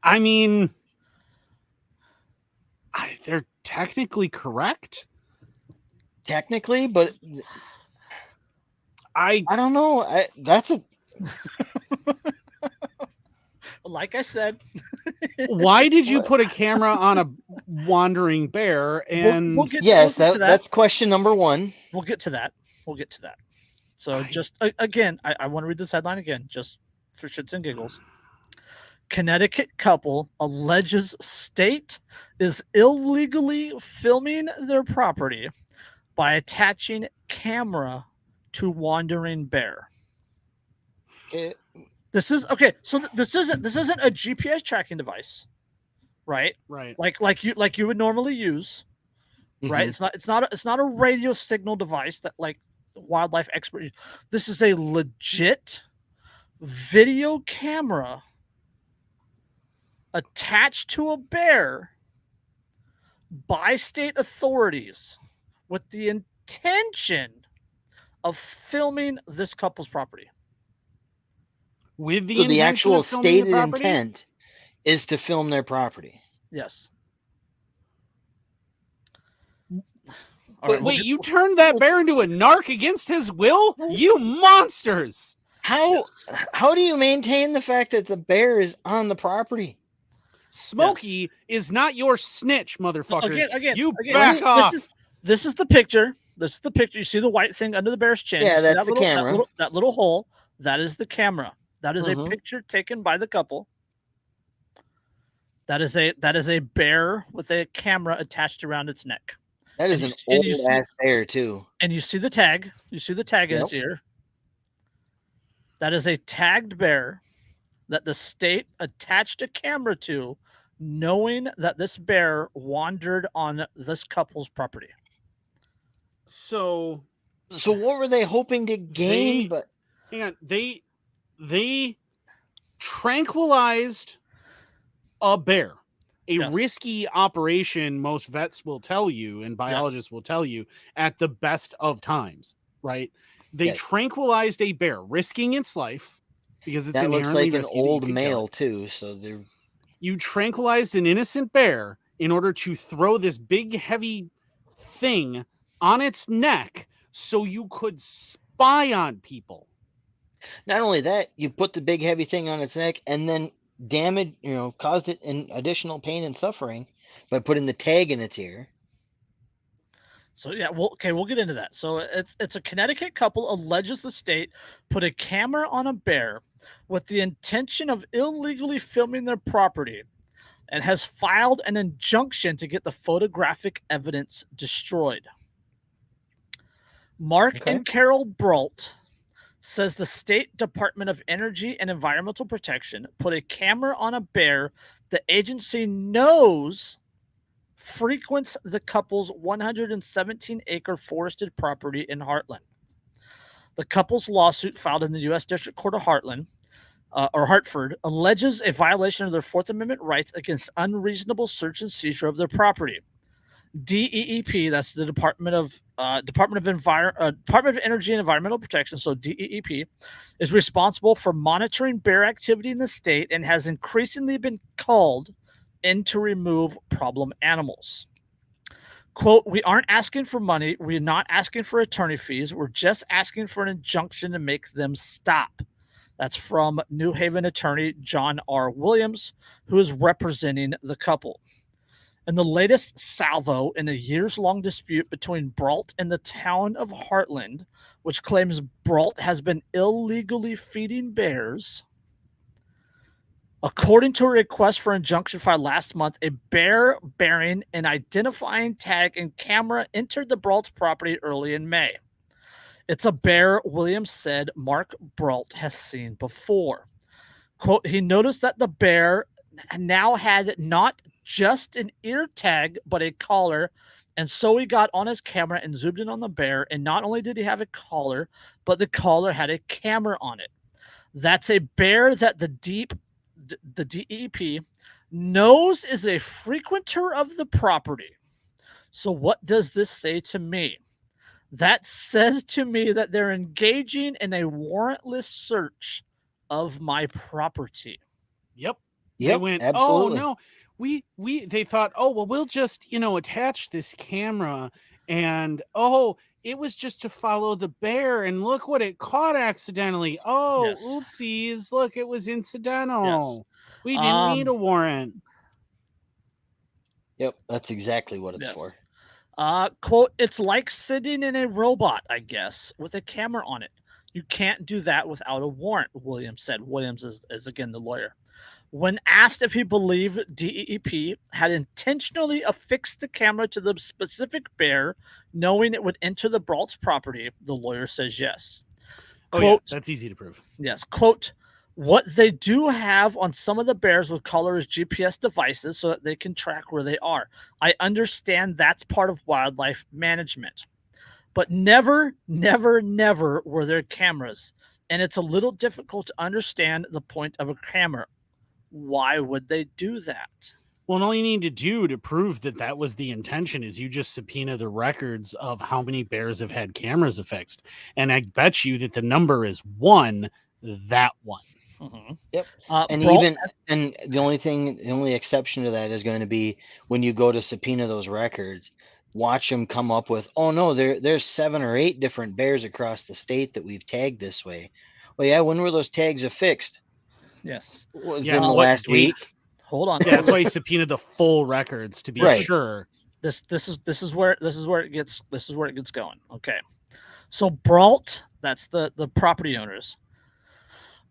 I mean, they're technically correct. Technically, but I don't know. That's a like I said. Why did you put a camera on a wandering bear? And that's question number one. We'll get to that. So just again, I want to read this headline again, just for shits and giggles. Connecticut couple alleges state is illegally filming their property by attaching camera to wandering bear. This is okay. So this isn't a GPS tracking device, right? Right. Like you would normally use, right? It's not a radio signal device that like wildlife expert. This is a legit video camera attached to a bear by state authorities with the intention of filming this couple's property. With the actual stated intent is to film their property. Yes. Wait, you turned that bear into a narc against his will? You monsters! How do you maintain the fact that the bear is on the property? Smokey is not your snitch, motherfucker. Again, you back off. This is the picture. This is the picture. You see the white thing under the bear's chin? Yeah, that's the camera. That little hole. That is the camera. That is a picture taken by the couple. That is a bear with a camera attached around its neck. That is an old ass bear too. And you see the tag. You see the tag in its ear. That is a tagged bear that the state attached a camera to, knowing that this bear wandered on this couple's property. So what were they hoping to gain? Hang on, they tranquilized a bear. A risky operation, most vets will tell you, and biologists will tell you, at the best of times, right? They tranquilized a bear, risking its life because it's inherently risky. That looks like an old male too. So you tranquilized an innocent bear in order to throw this big, heavy thing on its neck so you could spy on people. Not only that, you put the big, heavy thing on its neck and then caused it in additional pain and suffering by putting the tag in its ear. So we'll get into that. So it's a Connecticut couple alleges the state put a camera on a bear with the intention of illegally filming their property and has filed an injunction to get the photographic evidence destroyed. Mark and Carol Brault says the State Department of Energy and Environmental Protection put a camera on a bear the agency knows frequents the couple's 117-acre forested property in Heartland. The couple's lawsuit filed in the U.S. District Court of Hartford alleges a violation of their Fourth Amendment rights against unreasonable search and seizure of their property. DEEP, that's the Department of Energy and Environmental Protection, so DEEP, is responsible for monitoring bear activity in the state and has increasingly been called in to remove problem animals. Quote, we aren't asking for money. We're not asking for attorney fees. We're just asking for an injunction to make them stop. That's from New Haven attorney John R. Williams, who is representing the couple. In the latest salvo in a years-long dispute between Brault and the town of Heartland, which claims Brault has been illegally feeding bears, according to a request for injunction filed last month, a bear bearing an identifying tag and camera entered the Brault property early in May. It's a bear, Williams said, Mark Brault has seen before. Quote, he noticed that the bear now had not just an ear tag, but a collar. And so he got on his camera and zoomed in on the bear. And not only did he have a collar, but the collar had a camera on it. That's a bear that the DEP knows is a frequenter of the property. So what does this say to me? That says to me that they're engaging in a warrantless search of my property. Yep. They went, absolutely. Oh no, they thought, oh well, we'll just attach this camera, and it was just to follow the bear, and look what it caught accidentally. Oh, yes. Oopsies! Look, it was incidental. Yes. We didn't need a warrant. Yep, that's exactly what it's for. Quote, it's like sitting in a robot, I guess, with a camera on it. You can't do that without a warrant, Williams said. Williams is again the lawyer. When asked if he believed DEP had intentionally affixed the camera to the specific bear, knowing it would enter the Brault's property, the lawyer says yes. Quote, yeah, that's easy to prove. Yes. Quote, what they do have on some of the bears with collars GPS devices so that they can track where they are. I understand that's part of wildlife management. But never, never, never were there cameras. And it's a little difficult to understand the point of a camera. Why would they do that? Well, and all you need to do to prove that was the intention is you just subpoena the records of how many bears have had cameras affixed. And I bet you that the number is that one. Mm-hmm. Yep. And the only exception to that is going to be when you go to subpoena those records, watch them come up with, oh no, there's 7 or 8 different bears across the state that we've tagged this way. Well, yeah, when were those tags affixed? Yes. Was in the last week? Hold on. Yeah, that's why you subpoena the full records to be sure. This is where it gets going. Okay. So Brault, that's the property owners.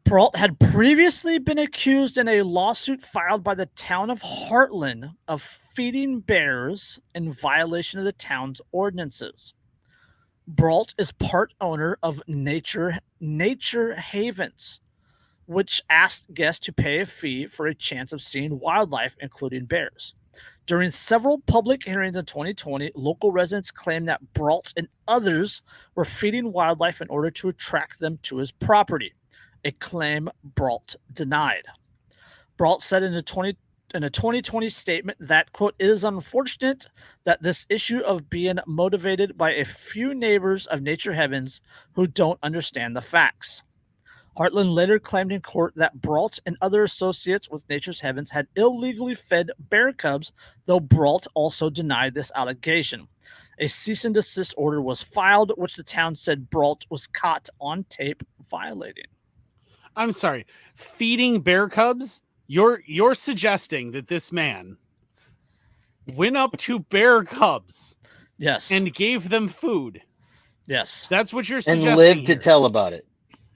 Brault had previously been accused in a lawsuit filed by the town of Heartland of feeding bears in violation of the town's ordinances. Brault is part owner of Nature Havens, which asked guests to pay a fee for a chance of seeing wildlife, including bears. During several public hearings in 2020, local residents claimed that Brault and others were feeding wildlife in order to attract them to his property, a claim Brault denied. Brault said in a 2020 statement that, quote, it is unfortunate that this issue of being motivated by a few neighbors of Nature Havens who don't understand the facts. Heartland later claimed in court that Brault and other associates with Nature's Havens had illegally fed bear cubs, though Brault also denied this allegation. A cease and desist order was filed, which the town said Brault was caught on tape violating. I'm sorry, feeding bear cubs? You're suggesting that this man went up to bear cubs, yes, and gave them food. Yes, that's what you're suggesting. And lived to tell about it.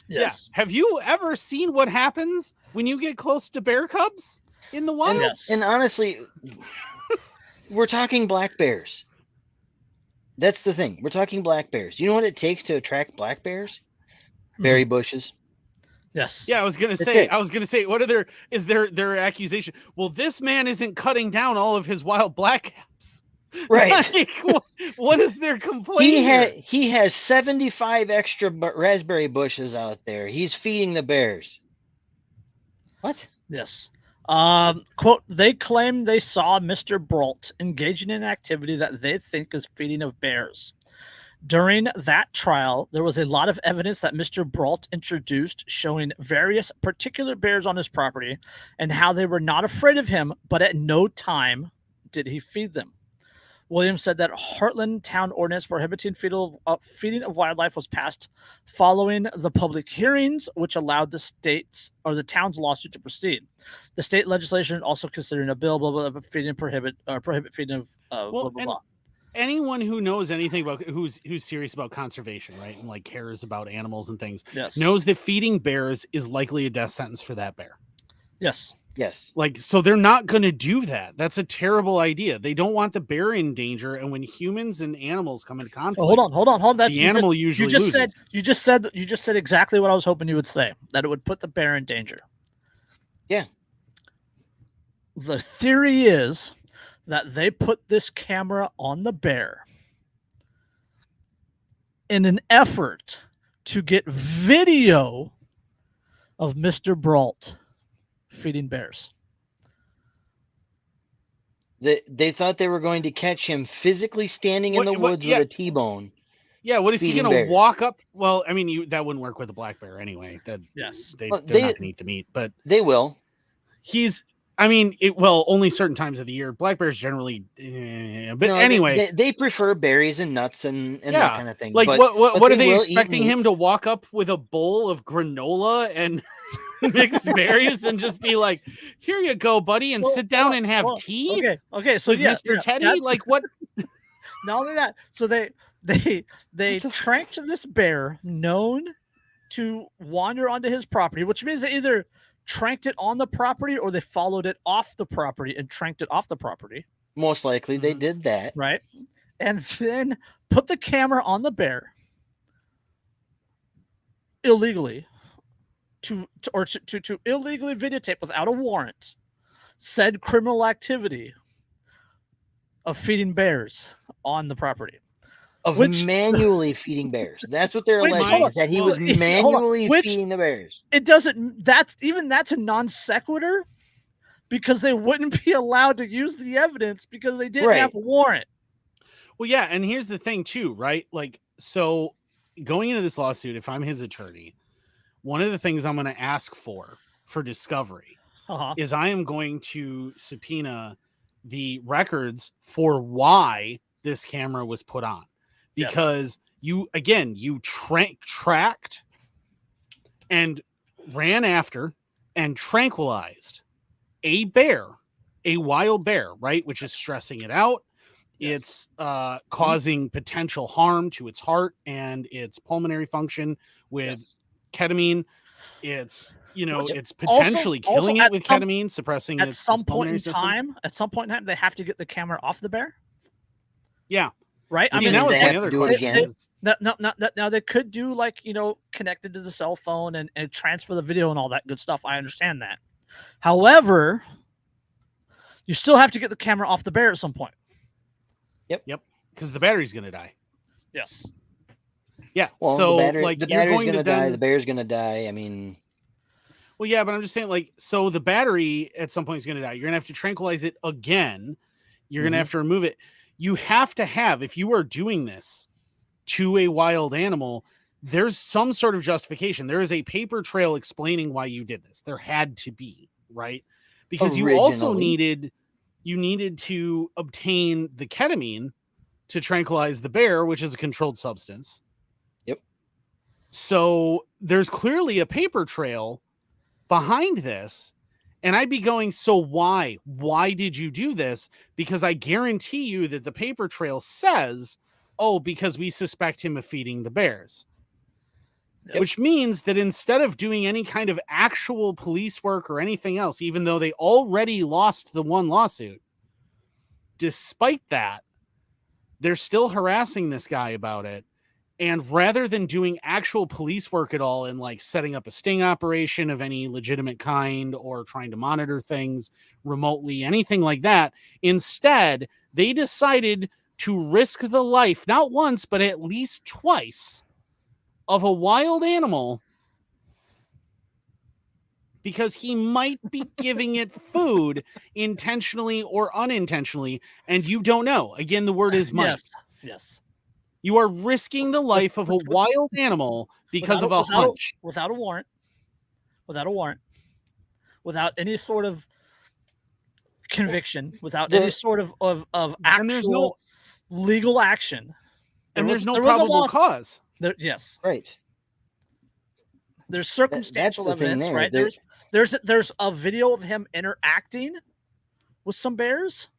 Yes. Yeah. Have you ever seen what happens when you get close to bear cubs in the wild? Yes. And honestly, we're talking black bears. That's the thing. We're talking black bears. You know what it takes to attract black bears? berry bushes. Yes. Yeah, I was gonna say, what are their accusation? Well, this man isn't cutting down all of his wild blackcaps. Right. Like, what is their complaint? He has 75 extra raspberry bushes out there. He's feeding the bears. What? Yes. Quote, they claim they saw Mr. Brault engaging in activity that they think is feeding of bears. During that trial, there was a lot of evidence that Mr. Brault introduced showing various particular bears on his property and how they were not afraid of him, but at no time did he feed them. Williams said that Heartland Town Ordinance prohibiting feeding of wildlife was passed following the public hearings, which allowed the state's or the town's lawsuit to proceed. The state legislation also considering a bill, prohibit feeding of blah blah blah. Anyone who knows anything about who's serious about conservation, right, and like cares about animals and things, knows that feeding bears is likely a death sentence for that bear. Yes. Yes. Like, so they're not going to do that. That's a terrible idea. They don't want the bear in danger. And when humans and animals come into conflict, hold on. The animal usually loses. You just said exactly what I was hoping you would say, that it would put the bear in danger. Yeah. The theory is that they put this camera on the bear in an effort to get video of Mr. Brault feeding bears. They thought they were going to catch him phically standing in the woods with a T-bone. Yeah, what is he going to walk up? Well, I mean, that wouldn't work with a black bear anyway. They're not going to eat the meat, but they will. Only certain times of the year. Black bears generally, anyway, they prefer berries and nuts and that kind of thing. Like, what are they expecting him to walk up with a bowl of granola and mixed berries and just be like, "Here you go, buddy," and sit down and have tea? Okay. So Mr. Teddy, like what? Not only that, so they tranked this bear known to wander onto his property, which means they either tranked it on the property or they followed it off the property and tranked it off the property. Most likely they did that. Right. And then put the camera on the bear illegally to illegally videotape without a warrant said criminal activity of feeding bears on the property. Manually feeding bears. That's what they're alleging, is that he was manually feeding the bears. It doesn't, that's a non sequitur, because they wouldn't be allowed to use the evidence because they didn't have a warrant. Well, yeah, and here's the thing too, right? Like, so going into this lawsuit, if I'm his attorney, one of the things I'm going to ask for discovery is I am going to subpoena the records for why this camera was put on. Because you tracked and ran after and tranquilized a bear, a wild bear, right? Which is stressing it out. Yes. It's causing potential harm to its heart and its pulmonary function with ketamine. It's, it's potentially killing it with ketamine, suppressing its pulmonary system. At some point in time, they have to get the camera off the bear. Yeah. Right. I mean, that was my other question. Now they could do connected to the cell phone and transfer the video and all that good stuff. I understand that. However, you still have to get the camera off the bear at some point. Yep. Because the battery's going to die. Yes. Yeah. Well, so the battery's going to die. The bear's going to die. I mean. Well, yeah, but I'm just saying, so the battery at some point is going to die. You're going to have to tranquilize it again. You're going to have to remove it. You have to have, if you are doing this to a wild animal, there's some sort of justification. There is a paper trail explaining why you did this. There had to be, right? Because you also needed to obtain the ketamine to tranquilize the bear, which is a controlled substance. Yep. So there's clearly a paper trail behind this. And I'd be going, so why? Why did you do this? Because I guarantee you that the paper trail says, because we suspect him of feeding the bears. Yep. Which means that instead of doing any kind of actual police work or anything else, even though they already lost the one lawsuit, despite that, they're still harassing this guy about it. And rather than doing actual police work at all and like setting up a sting operation of any legitimate kind or trying to monitor things remotely, anything like that, instead, they decided to risk the life, not once, but at least twice, of a wild animal because he might be giving it food intentionally or unintentionally, and you don't know. Again, the word is might. Yes. You are risking the life of a wild animal because of a hunch. Without a warrant. Without any sort of conviction, without any sort of actual legal action. There's no probable cause. Yes. Right. There's circumstantial evidence, right? There's a video of him interacting with some bears,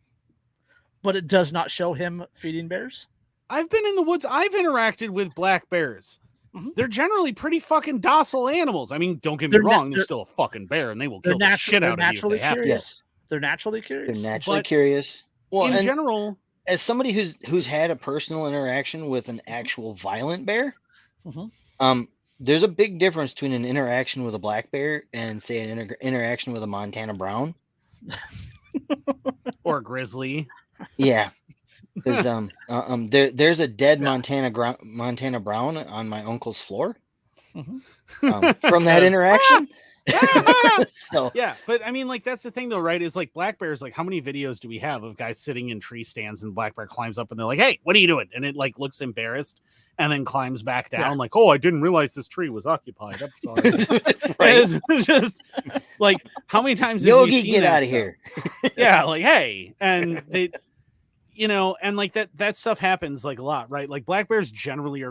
but it does not show him feeding bears. I've been in the woods. I've interacted with black bears. Mm-hmm. They're generally pretty fucking docile animals. I mean, don't get me wrong. They're still a fucking bear, and they will kill the shit out of you if they have to. Yes. They're naturally curious. They're naturally curious. Well, in general, as somebody who's had a personal interaction with an actual violent bear, there's a big difference between an interaction with a black bear and, say, an interaction with a Montana brown or a grizzly. Yeah. Because there's a dead Montana brown on my uncle's floor from that interaction. So yeah, but I mean, like, that's the thing though, right? Is like black bears, like, how many videos do we have of guys sitting in tree stands and black bear climbs up and they're like, "Hey, what are you doing?" And it like looks embarrassed and then climbs back down, like, "Oh, I didn't realize this tree was occupied. I'm sorry." Right? It's just like, how many times have you seen get that out of here? Yeah, like, hey, and they. You know, and like that stuff happens like a lot, right? Like black bears generally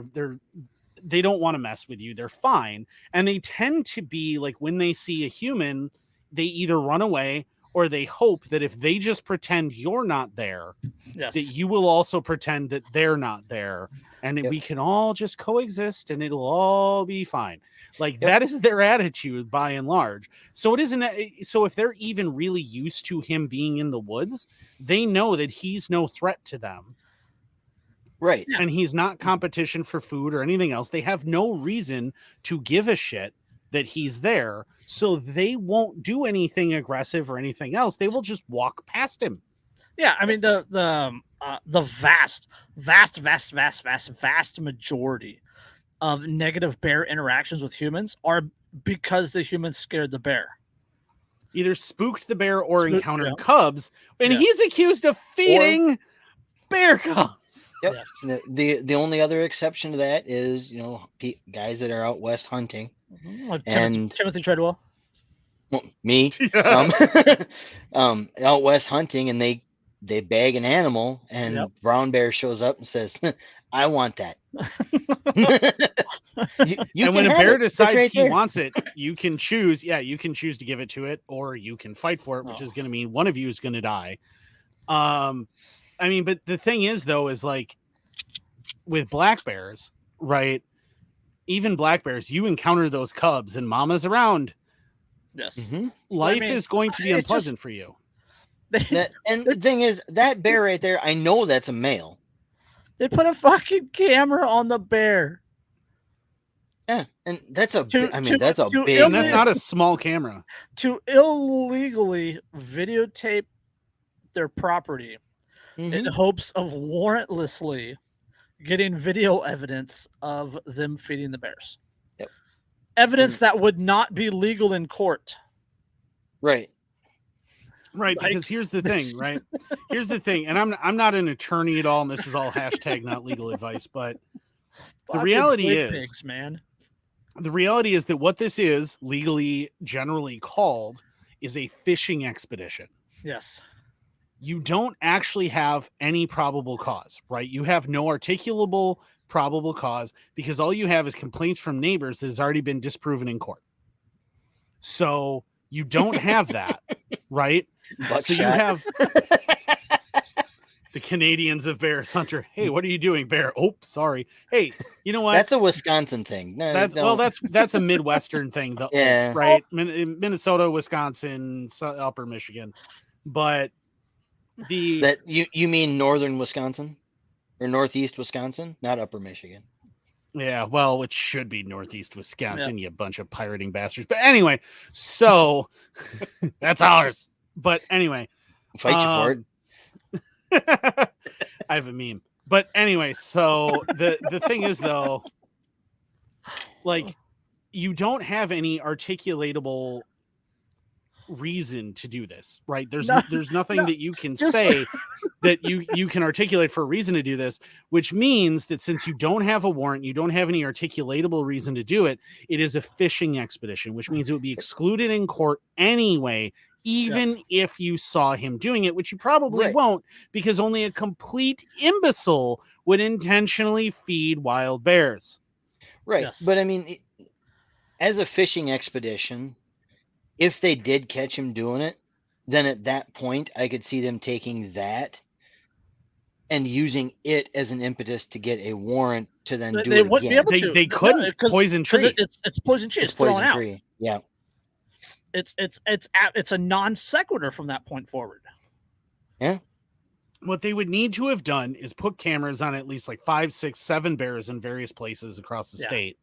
they don't want to mess with you. They're fine. And they tend to be like, when they see a human, they either run away or they hope that if they just pretend you're not there, that you will also pretend that they're not there. And we can all just coexist and it'll all be fine. Like that is their attitude by and large. So it isn't. So if they're even really used to him being in the woods, they know that he's no threat to them. Right. And he's not competition for food or anything else. They have no reason to give a shit that he's there. So they won't do anything aggressive or anything else. They will just walk past him. Yeah. I mean, the vast majority of negative bear interactions with humans are because the humans scared the bear. Either spooked the bear or encountered cubs. And he's accused of feeding bear cubs. Yep. Yes. The only other exception to that is, guys that are out west hunting. Like Timothy Treadwell. Well, me. Out west hunting, and they bag an animal, and brown bear shows up and says, "I want that." And when a bear decides he wants it, you can choose. Yeah, you can choose to give it to it, or you can fight for it, which is going to mean one of you is going to die. I mean, but the thing is, though, is like with black bears, right? Even black bears, you encounter those cubs and mama's around. Yes. Mm-hmm. Life is going to be unpleasant for you. And the thing is, that bear right there, I know that's a male. They put a fucking camera on the bear. Yeah, and that's big. And that's not a small camera. To illegally videotape their property in hopes of warrantlessly getting video evidence of them feeding the bears. Yep. Evidence that would not be legal in court. Right. Right, because here's the thing, right? Here's the thing, and I'm not an attorney at all, and this is all hashtag not legal advice, but the reality is, the reality is that what this is legally generally called is a fishing expedition. Yes. You don't actually have any probable cause, right? You have no articulable probable cause because all you have is complaints from neighbors that has already been disproven in court. So you don't have that, right? So you have the Canadians of Bears Hunter. Hey, what are you doing, bear? Oh, sorry. Hey, you know what? That's a Wisconsin thing. That's a Midwestern thing. Right? Minnesota, Wisconsin, Upper Michigan, but you mean northern Wisconsin or northeast Wisconsin, not Upper Michigan. Yeah, well, it should be Northeast Wisconsin, you bunch of pirating bastards. But anyway, so that's ours. But anyway, Fight you for it. I have a meme. But anyway, so the thing is though, like, you don't have any articulatable reason to do this, right? There's nothing that you can say that you can articulate for a reason to do this, which means that since you don't have a warrant, you don't have any articulatable reason to do it, it is a fishing expedition, which means it would be excluded in court anyway, even if you saw him doing it, which you probably won't, because only a complete imbecile would intentionally feed wild bears. Right. Yes. But I mean, as a fishing expedition, if they did catch him doing it, then at that point, I could see them taking that and using it as an impetus to get a warrant to then do it again. Wouldn't be able to. They couldn't. Poison tree. It's poison tree. It's thrown out. Yeah. It's a non sequitur from that point forward. Yeah. What they would need to have done is put cameras on at least like 5, 6, 7 bears in various places across the state.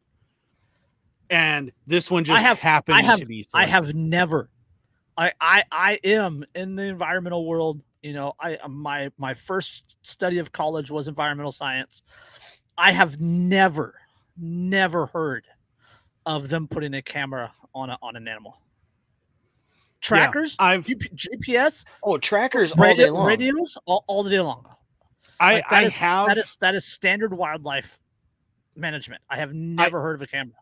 And this one just happened to be selected. I have never. I am in the environmental world. You know, my first study of college was environmental science. I have never heard of them putting a camera on an animal. Trackers, GPS. Oh, trackers all day long. Radios all the day long. That is standard wildlife management. I have never heard of a camera.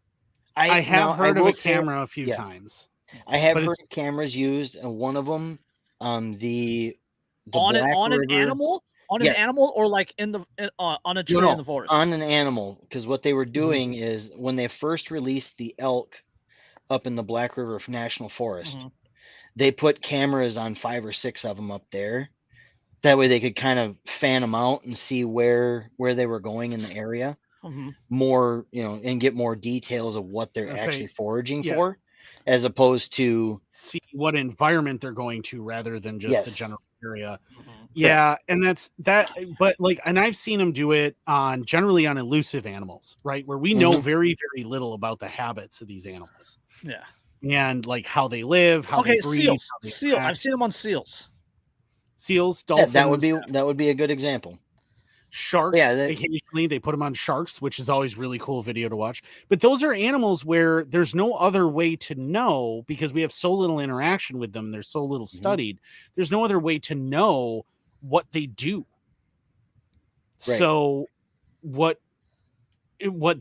I have heard of a camera a few times. I have heard of cameras used, and one of them, the on an animal, an animal, or like on a tree in the forest. On an animal, because what they were doing is when they first released the elk up in the Black River National Forest, they put cameras on 5 or 6 of them up there. That way they could kind of fan them out and see where they were going in the area. More, and get more details of what they're actually foraging for, as opposed to see what environment they're going to rather than just the general area. Yeah. And that's that. But and I've seen them do it generally on elusive animals, right? Where we know very, very little about the habits of these animals. Yeah. And how they live, how they breed. Seal. I've seen them on seals. Seals, dolphins. That would be a good example. Sharks, occasionally they put them on sharks, which is always really cool video to watch. But those are animals where there's no other way to know, because we have so little interaction with them. They're so little studied. There's no other way to know what they do. Right. So what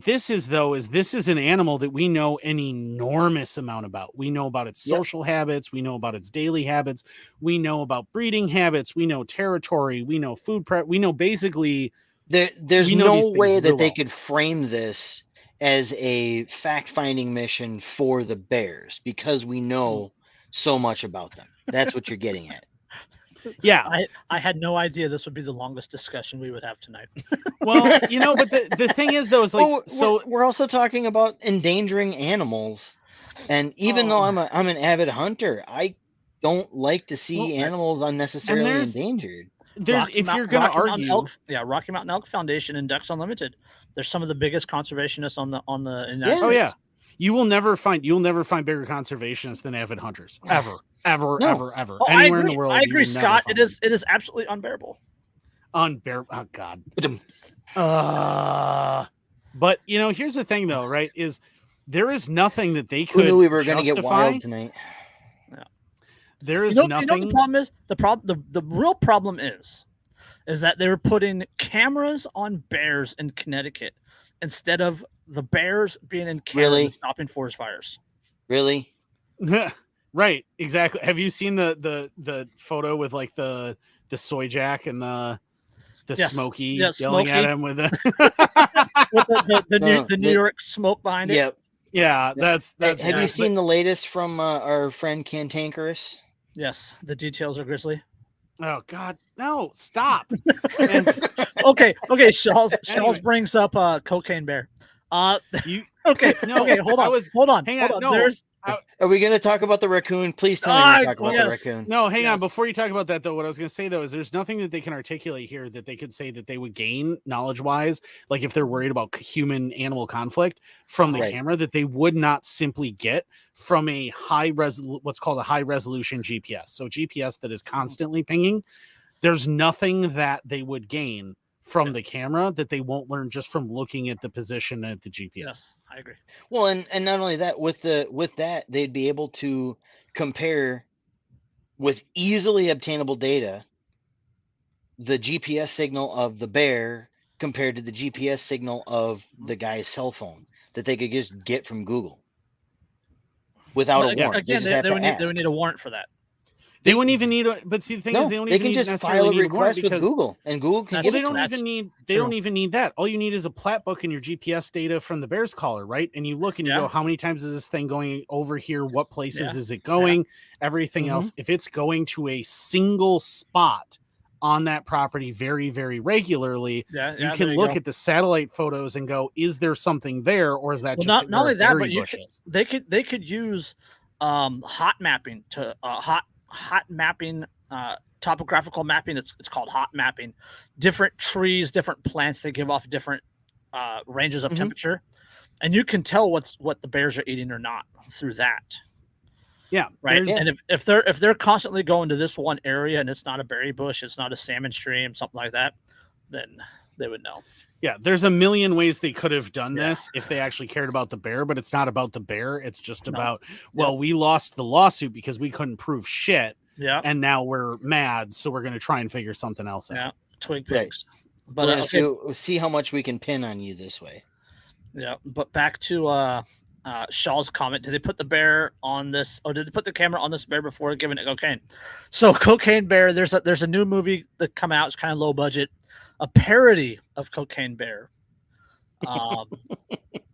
this is, though, is this is an animal that we know an enormous amount about. We know about its social habits. We know about its daily habits. We know about breeding habits. We know territory. We know food prep. We know basically. There's no way that they could frame this as a fact-finding mission for the bears, because we know so much about them. That's what you're getting at. Yeah, I had no idea this would be the longest discussion we would have tonight. Well, but the thing is, though, is we're also talking about endangering animals, and even though I'm an avid hunter, I don't like to see animals unnecessarily endangered. If you're going to argue, Rocky Mountain Elk Foundation and Ducks Unlimited, they're some of the biggest conservationists on the United States. Oh yeah, you'll never find bigger conservationists than avid hunters ever. Ever. Anywhere in the world. I agree, Scott. It is absolutely unbearable. Unbearable. Oh God. But here's the thing, though, right? Is there is nothing that they could. Who knew we were going to get wild tonight? Yeah. There is nothing. You know what the problem is? The real problem is that they were putting cameras on bears in Connecticut instead of the bears being in Canada stopping forest fires. Really? Right, exactly. Have you seen the photo with the soy jack and the Smokey yelling at him with the New York smoke behind it? Yep. Yeah, that's. Have you seen the latest from our friend Cantankerous? Yes, the details are grisly. Oh God, no! Stop. Okay. Shells brings up cocaine bear. Okay. Hold on. Hang on. No. Are we going to talk about the raccoon? Please tell me we talk about the raccoon. No, hang on. Before you talk about that, though, what I was going to say, though, is there's nothing that they can articulate here that they could say that they would gain knowledge-wise, like if they're worried about human-animal conflict from the camera, that they would not simply get from a what's called a high-resolution GPS. So GPS that is constantly pinging. There's nothing that they would gain from the camera that they won't learn just from looking at the position at the GPS. Yes, I agree. Well, and not only that, with that, they'd be able to compare with easily obtainable data the GPS signal of the bear compared to the GPS signal of the guy's cell phone that they could just get from Google without a warrant. Again, they would need a warrant for that. They wouldn't even need but see, the thing is, they don't even just file a request with Google, and Google can. Well, they don't even need that. All you need is a plat book and your GPS data from the bear's collar, right? And you look and you go, how many times is this thing going over here? What places is it going? Everything else. If it's going to a single spot on that property very, very regularly, you can look at the satellite photos and go, is there something there, or is that just not only that, but they could use hot mapping to hot mapping, topographical mapping. It's called hot mapping. Different trees, different plants, they give off different ranges of temperature, and you can tell what the bears are eating or not through that. Yeah, right. And if they're constantly going to this one area and it's not a berry bush, it's not a salmon stream, something like that, then they would know. Yeah, there's a million ways they could have done this if they actually cared about the bear, but it's not about the bear. It's just about, we lost the lawsuit because we couldn't prove shit. Yeah. And now we're mad, so we're going to try and figure something else out. Yeah, twig pigs. But see how much we can pin on you this way. Yeah, but back to Shaw's comment. Did they put the bear on this, or did they put the camera on this bear before giving it cocaine? So Cocaine Bear, there's a new movie that come out. It's kind of low budget. A parody of Cocaine Bear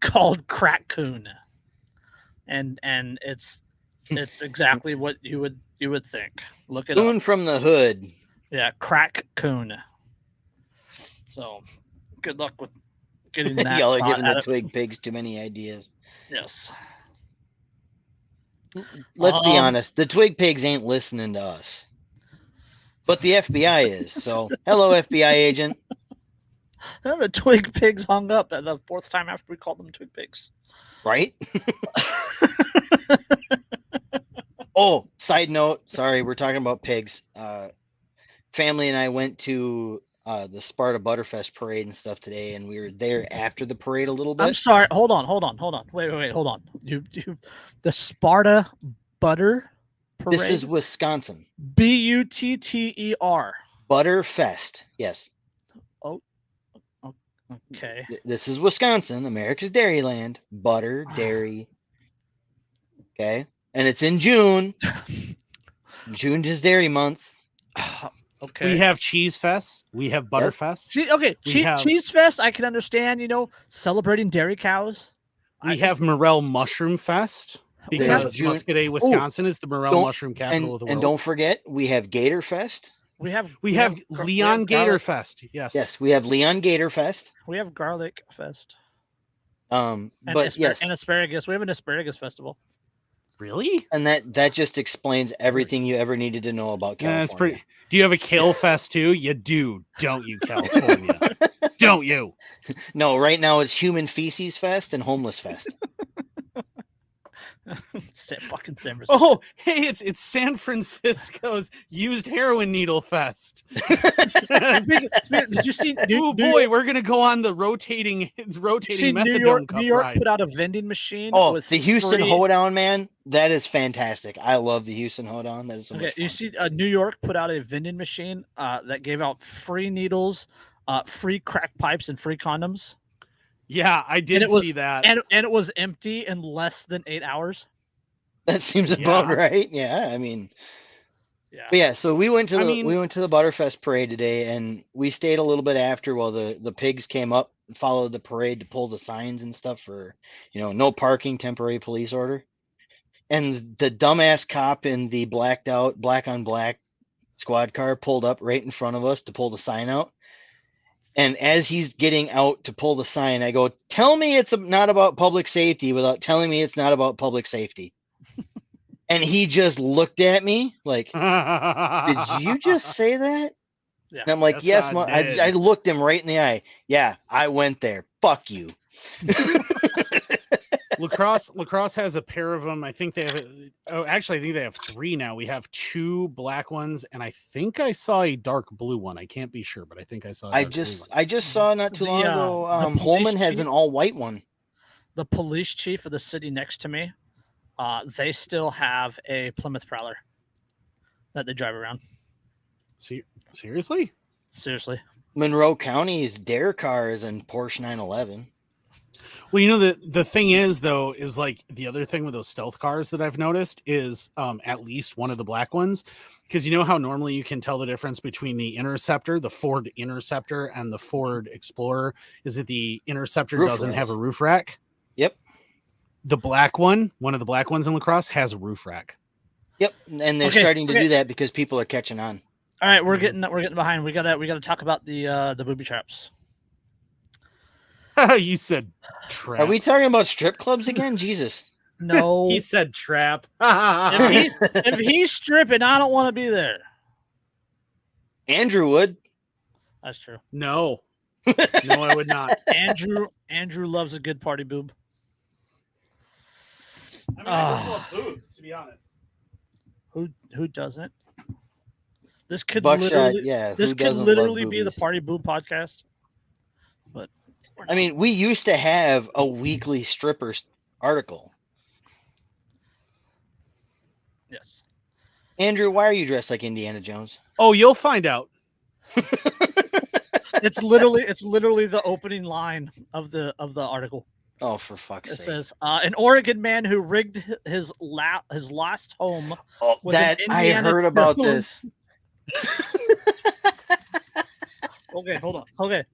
called Crack Coon, and it's exactly what you would think. Look at Coon from the hood. Yeah, Crack Coon. So good luck with getting that. Y'all are giving the twig pigs too many ideas. Yes. Let's be honest. The twig pigs ain't listening to us. But the FBI is. So, hello, FBI agent. The twig pigs hung up at the fourth time after we called them twig pigs. Right? Oh, side note. Sorry, we're talking about pigs. Family and I went to the Sparta Butterfest parade and stuff today, and we were there after the parade a little bit. I'm sorry. Hold on. Wait, hold on. You the Sparta Butter Parade? This is Wisconsin. Butter. Butterfest. Yes. Oh, okay. This is Wisconsin, America's Dairyland. Butter, dairy. Okay. And it's in June. June is dairy month. Okay. We have Cheese Fest. We have Butterfest. Cheese Fest, I can understand, celebrating dairy cows. We have Morel Mushroom Fest. Because Muscadet, Wisconsin is the morel mushroom capital of the world. And don't forget, we have Gator Fest. We have Leon Gator Fest. Yes, we have Leon Gator Fest. We have Garlic Fest. And asparagus. We have an asparagus festival. Really? And that just explains everything you ever needed to know about California. That's pretty. Do you have a Kale Fest too? You do, don't you, California? Don't you? No, right now it's Human Feces Fest and Homeless Fest. Fucking San Francisco. Oh, hey, it's San Francisco's used heroin needle fest. Did you see? We're gonna go on the rotating methadone cup New York ride. Put out a vending machine. Oh, the Houston Hoedown, man, that is fantastic. I love the Houston Hoedown. That is so much fun. You see, New York put out a vending machine that gave out free needles, free crack pipes, and free condoms. Yeah, I did see that. And it was empty in less than 8 hours. That seems about right. Yeah, I mean, so we went to the Butterfest parade today, and we stayed a little bit after while the pigs came up and followed the parade to pull the signs and stuff for, no parking, temporary police order. And the dumbass cop in the blacked out black on black squad car pulled up right in front of us to pull the sign out. And as he's getting out to pull the sign, I go, tell me it's not about public safety without telling me it's not about public safety. And he just looked at me like, did you just say that? Yeah. And I'm like, yes, I looked him right in the eye. Yeah, I went there. Fuck you. Lacrosse has a pair of them. I think they have. I think they have 3 now. We have 2 black ones, and I think I saw a dark blue one. I can't be sure, but I think I saw. I just saw not too long ago. Holman has an all white one. The police chief of the city next to me, they still have a Plymouth Prowler that they drive around. Seriously? Seriously. Monroe County's dare car is in Porsche 911. Well, you know, the thing is, though, is like the other thing with those stealth cars that I've noticed is at least one of the black ones, because you know how normally you can tell the difference between the Interceptor, the Ford Interceptor, and the Ford Explorer is that the Interceptor doesn't have a roof rack. Yep. The black one of the black ones in Lacrosse has a roof rack. Yep, and they're starting to do that because people are catching on. All right, we're getting behind. We gotta talk about the booby traps. You said trap. Are we talking about strip clubs again? Jesus. No. He said trap. if he's stripping, I don't want to be there. Andrew would. That's true. No, I would not. Andrew loves a good party boob. I mean, I just love boobs, to be honest. Who doesn't? This could Buckshot, literally be the Party Boob podcast. But I mean, we used to have a weekly strippers article. Yes. Andrew, why are you dressed like Indiana Jones? Oh, you'll find out. It's literally the opening line of the article. Oh, for fuck's sake! It says an Oregon man who rigged his lost home. Oh, that I heard about this. Okay, hold on. Okay.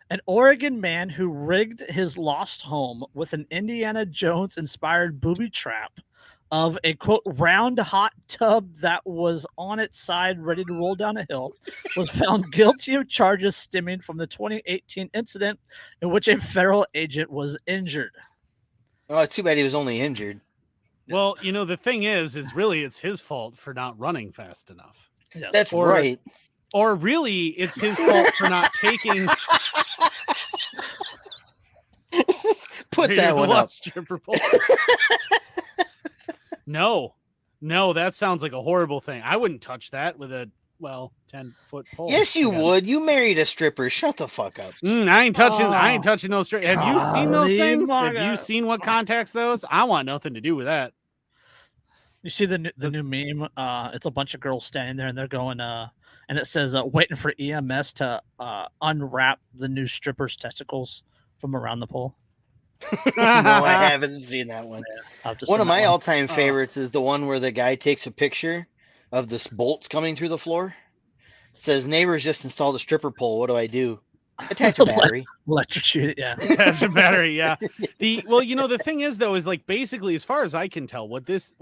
An Oregon man who rigged his lost home with an Indiana Jones inspired booby trap of a quote round hot tub that was on its side ready to roll down a hill was found guilty of charges stemming from the 2018 incident in which a federal agent was injured. Oh, too bad he was only injured. Well, you know, the thing is really it's his fault for not running fast enough. Yes. That's right. Or really, it's his fault for not taking. Put that one up. Stripper pole. No, that sounds like a horrible thing. I wouldn't touch that with a 10-foot pole. Yes, you would. You married a stripper. Shut the fuck up. I ain't touching those strippers. Have you seen those things? Have you seen what contacts those? I want nothing to do with that. You see the new meme? It's a bunch of girls standing there and they're going, and it says, waiting for EMS to unwrap the new stripper's testicles from around the pole. No, I haven't seen that one. Yeah, one of my all-time favorites is the one where the guy takes a picture of this bolts coming through the floor. It says, neighbors just installed a stripper pole. What do I do? Attach a battery. Electrocute it, yeah. Attach a battery, yeah. The thing is, though, is like basically, as far as I can tell, what this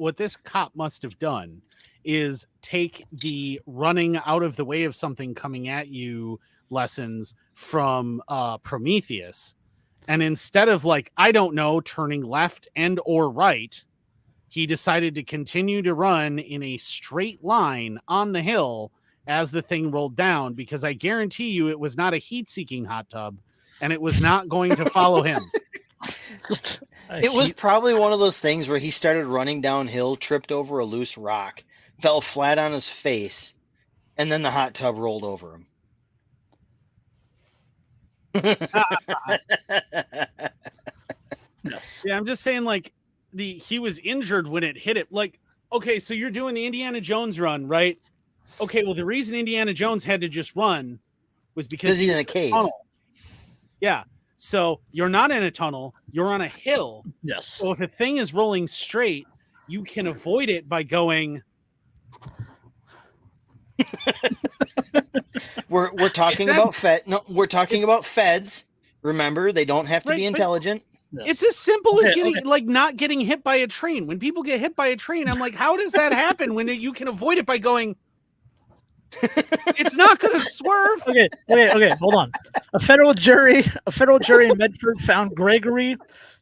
cop must have done is take the running out of the way of something coming at you lessons from Prometheus. And instead of turning left and or right, he decided to continue to run in a straight line on the hill as the thing rolled down, because I guarantee you it was not a heat-seeking hot tub and it was not going to follow him. It was probably one of those things where he started running downhill, tripped over a loose rock, fell flat on his face, and then the hot tub rolled over him. Yes. Yeah, I'm just saying, he was injured when it hit it. Okay, so you're doing the Indiana Jones run, right? Okay, well, the reason Indiana Jones had to just run was because he's in a cave. Yeah, so you're not in a tunnel, you're on a hill. Yes. So if a thing is rolling straight, you can avoid it by going. We're talking about we're talking about feds. Remember, they don't have to be intelligent. It's as simple as not getting hit by a train. When people get hit by a train, I'm like, how does that happen when you can avoid it by going? It's not going to swerve. Okay, hold on. A federal jury in Medford found Gregory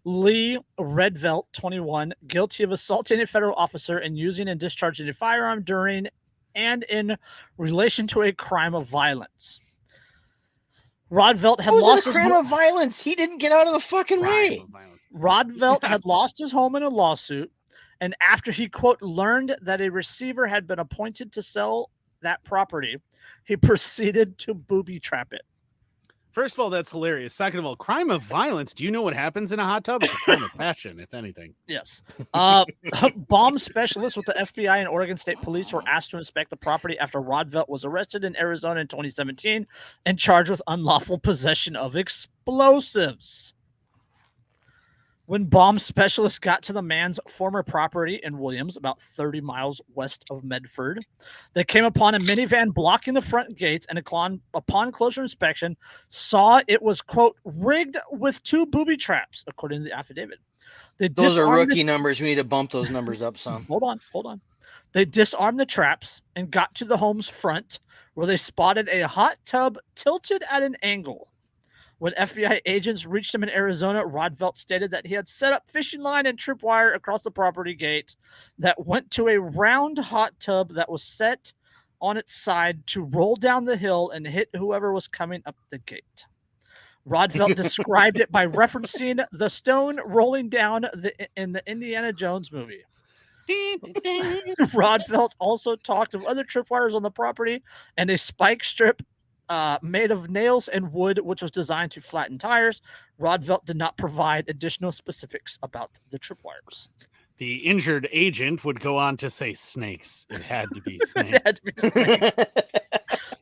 Lee Redvelt, 21, guilty of assaulting a federal officer and using and discharging a firearm during and in relation to a crime of violence. Rodvelt had lost his crime of violence. He didn't get out of the fucking way. Rodvelt had lost his home in a lawsuit, and after he, quote, learned that a receiver had been appointed to sell that property, he proceeded to booby trap it. First of all, that's hilarious. Second of all, crime of violence. Do you know what happens in a hot tub? It's a crime of passion, if anything. Yes. Bomb specialists with the FBI and Oregon State Police were asked to inspect the property after Rodvelt was arrested in Arizona in 2017 and charged with unlawful possession of explosives. When bomb specialists got to the man's former property in Williams, about 30 miles west of Medford, they came upon a minivan blocking the front gates, and upon closer inspection, saw it was, quote, rigged with 2 booby traps, according to the affidavit. Those are rookie numbers. We need to bump those numbers up some. Hold on. They disarmed the traps and got to the home's front, where they spotted a hot tub tilted at an angle. When FBI agents reached him in Arizona, Rodvelt stated that he had set up fishing line and tripwire across the property gate that went to a round hot tub that was set on its side to roll down the hill and hit whoever was coming up the gate. Rodvelt described it by referencing the stone rolling down in the Indiana Jones movie. Rodvelt also talked of other tripwires on the property and a spike strip made of nails and wood, which was designed to flatten tires. Rodvelt did not provide additional specifics about the tripwires. The injured agent would go on to say snakes. It had to be snakes.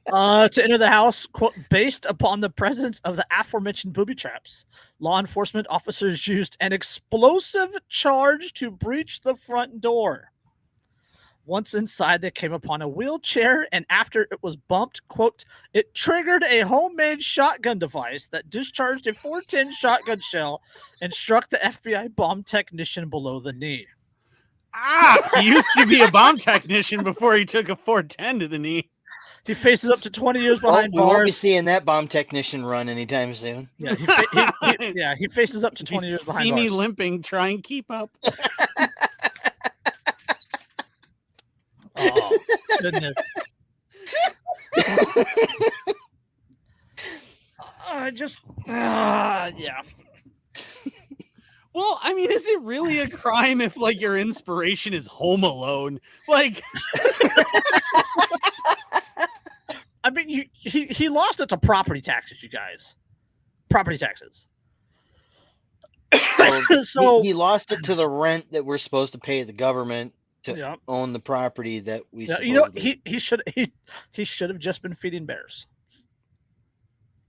To enter the house, quote, based upon the presence of the aforementioned booby traps, law enforcement officers used an explosive charge to breach the front door. Once inside, they came upon a wheelchair, and after it was bumped, quote, it triggered a homemade shotgun device that discharged a .410 shotgun shell and struck the FBI bomb technician below the knee. He used to be a bomb technician before he took a .410 to the knee. He faces up to 20 years behind bars. We won't be seeing that bomb technician run anytime soon. Yeah, he faces up to 20 years behind bars. See me limping, try and keep up. Oh, goodness. Yeah. Well, I mean, is it really a crime if, like, your inspiration is Home Alone? Like, I mean, he lost it to property taxes, you guys. Property taxes. So he lost it to the rent that we're supposed to pay the government to own the property that we. Yeah, you know, he should have just been feeding bears.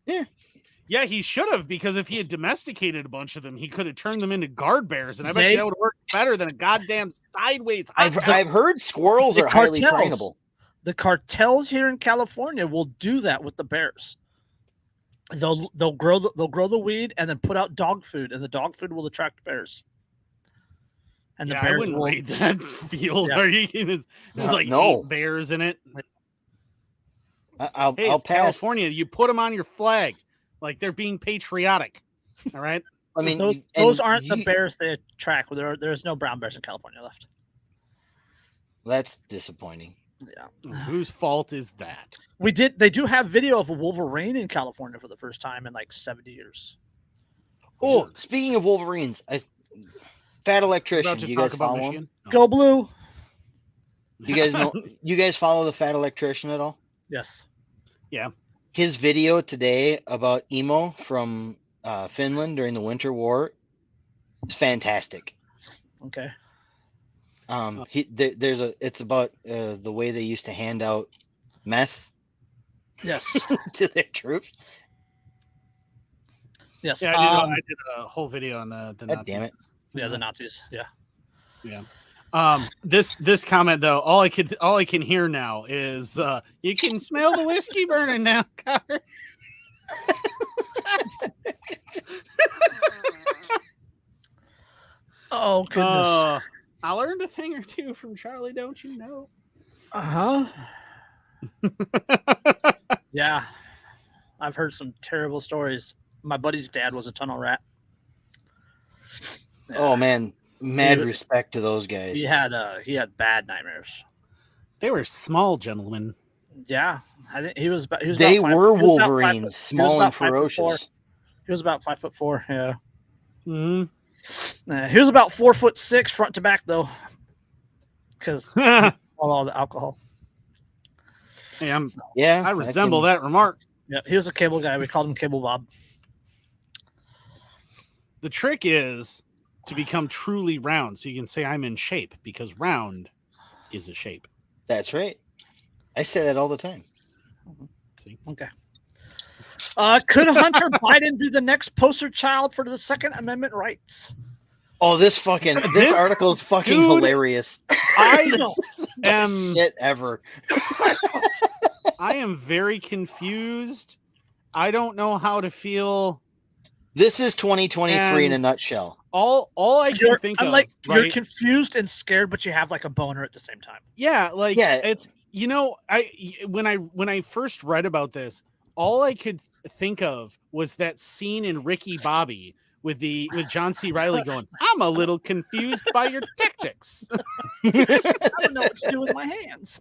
Yeah, he should have, because if he had domesticated a bunch of them, he could have turned them into guard bears, and I bet you that would work better than a goddamn sideways. I've heard squirrels are highly trainable. The cartels here in California will do that with the bears. They'll grow the weed and then put out dog food, and the dog food will attract bears. And the bears I wouldn't raid that field. Yeah. Are you kidding? There's like 8 bears in it. I'll pass. California. You put them on your flag, like they're being patriotic. All right. I mean, those aren't the bears they attract. There's no brown bears in California left. That's disappointing. Yeah. Whose fault is that? They do have video of a Wolverine in California for the first time in like 70 years. Oh, speaking of Wolverines, Fat Electrician. You guys follow him? Go Blue. You guys know? You guys follow the Fat Electrician at all? Yes. Yeah. His video today about emo from Finland during the Winter War is fantastic. Okay. It's about the way they used to hand out meth. Yes. To their troops. Yes. Yeah, I did a whole video on the God Nazis. damn it. Yeah, the Nazis. Yeah. Yeah. This comment though, all I can hear now is you can smell the whiskey burning now, Carter. Oh goodness. I learned a thing or two from Charlie, don't you know? Uh-huh. Yeah, I've heard some terrible stories. My buddy's dad was a tunnel rat. Yeah. Oh man, mad respect to those guys. He had bad nightmares. They were small gentlemen. Yeah, I think he was. They were Wolverines, small and ferocious. He was about 5'4". Yeah. Mm-hmm. He was about 4'6" front to back though, because all the alcohol. Hey, I resemble that remark. Yeah, he was a cable guy. We called him Cable Bob. The trick is to become truly round, so you can say I'm in shape, because round is a shape. That's right. I say that all the time. See? Okay. Could Hunter Biden be the next poster child for the Second Amendment rights? Oh, this article is fucking hilarious. I am shit ever. I am very confused. I don't know how to feel. This is 2023 in a nutshell. All I can think of, right? You're confused and scared, but you have like a boner at the same time. Yeah, it's when I first read about this, all I could think of was that scene in Ricky Bobby with John C. Reilly going, "I'm a little confused by your tactics. I don't know what to do with my hands."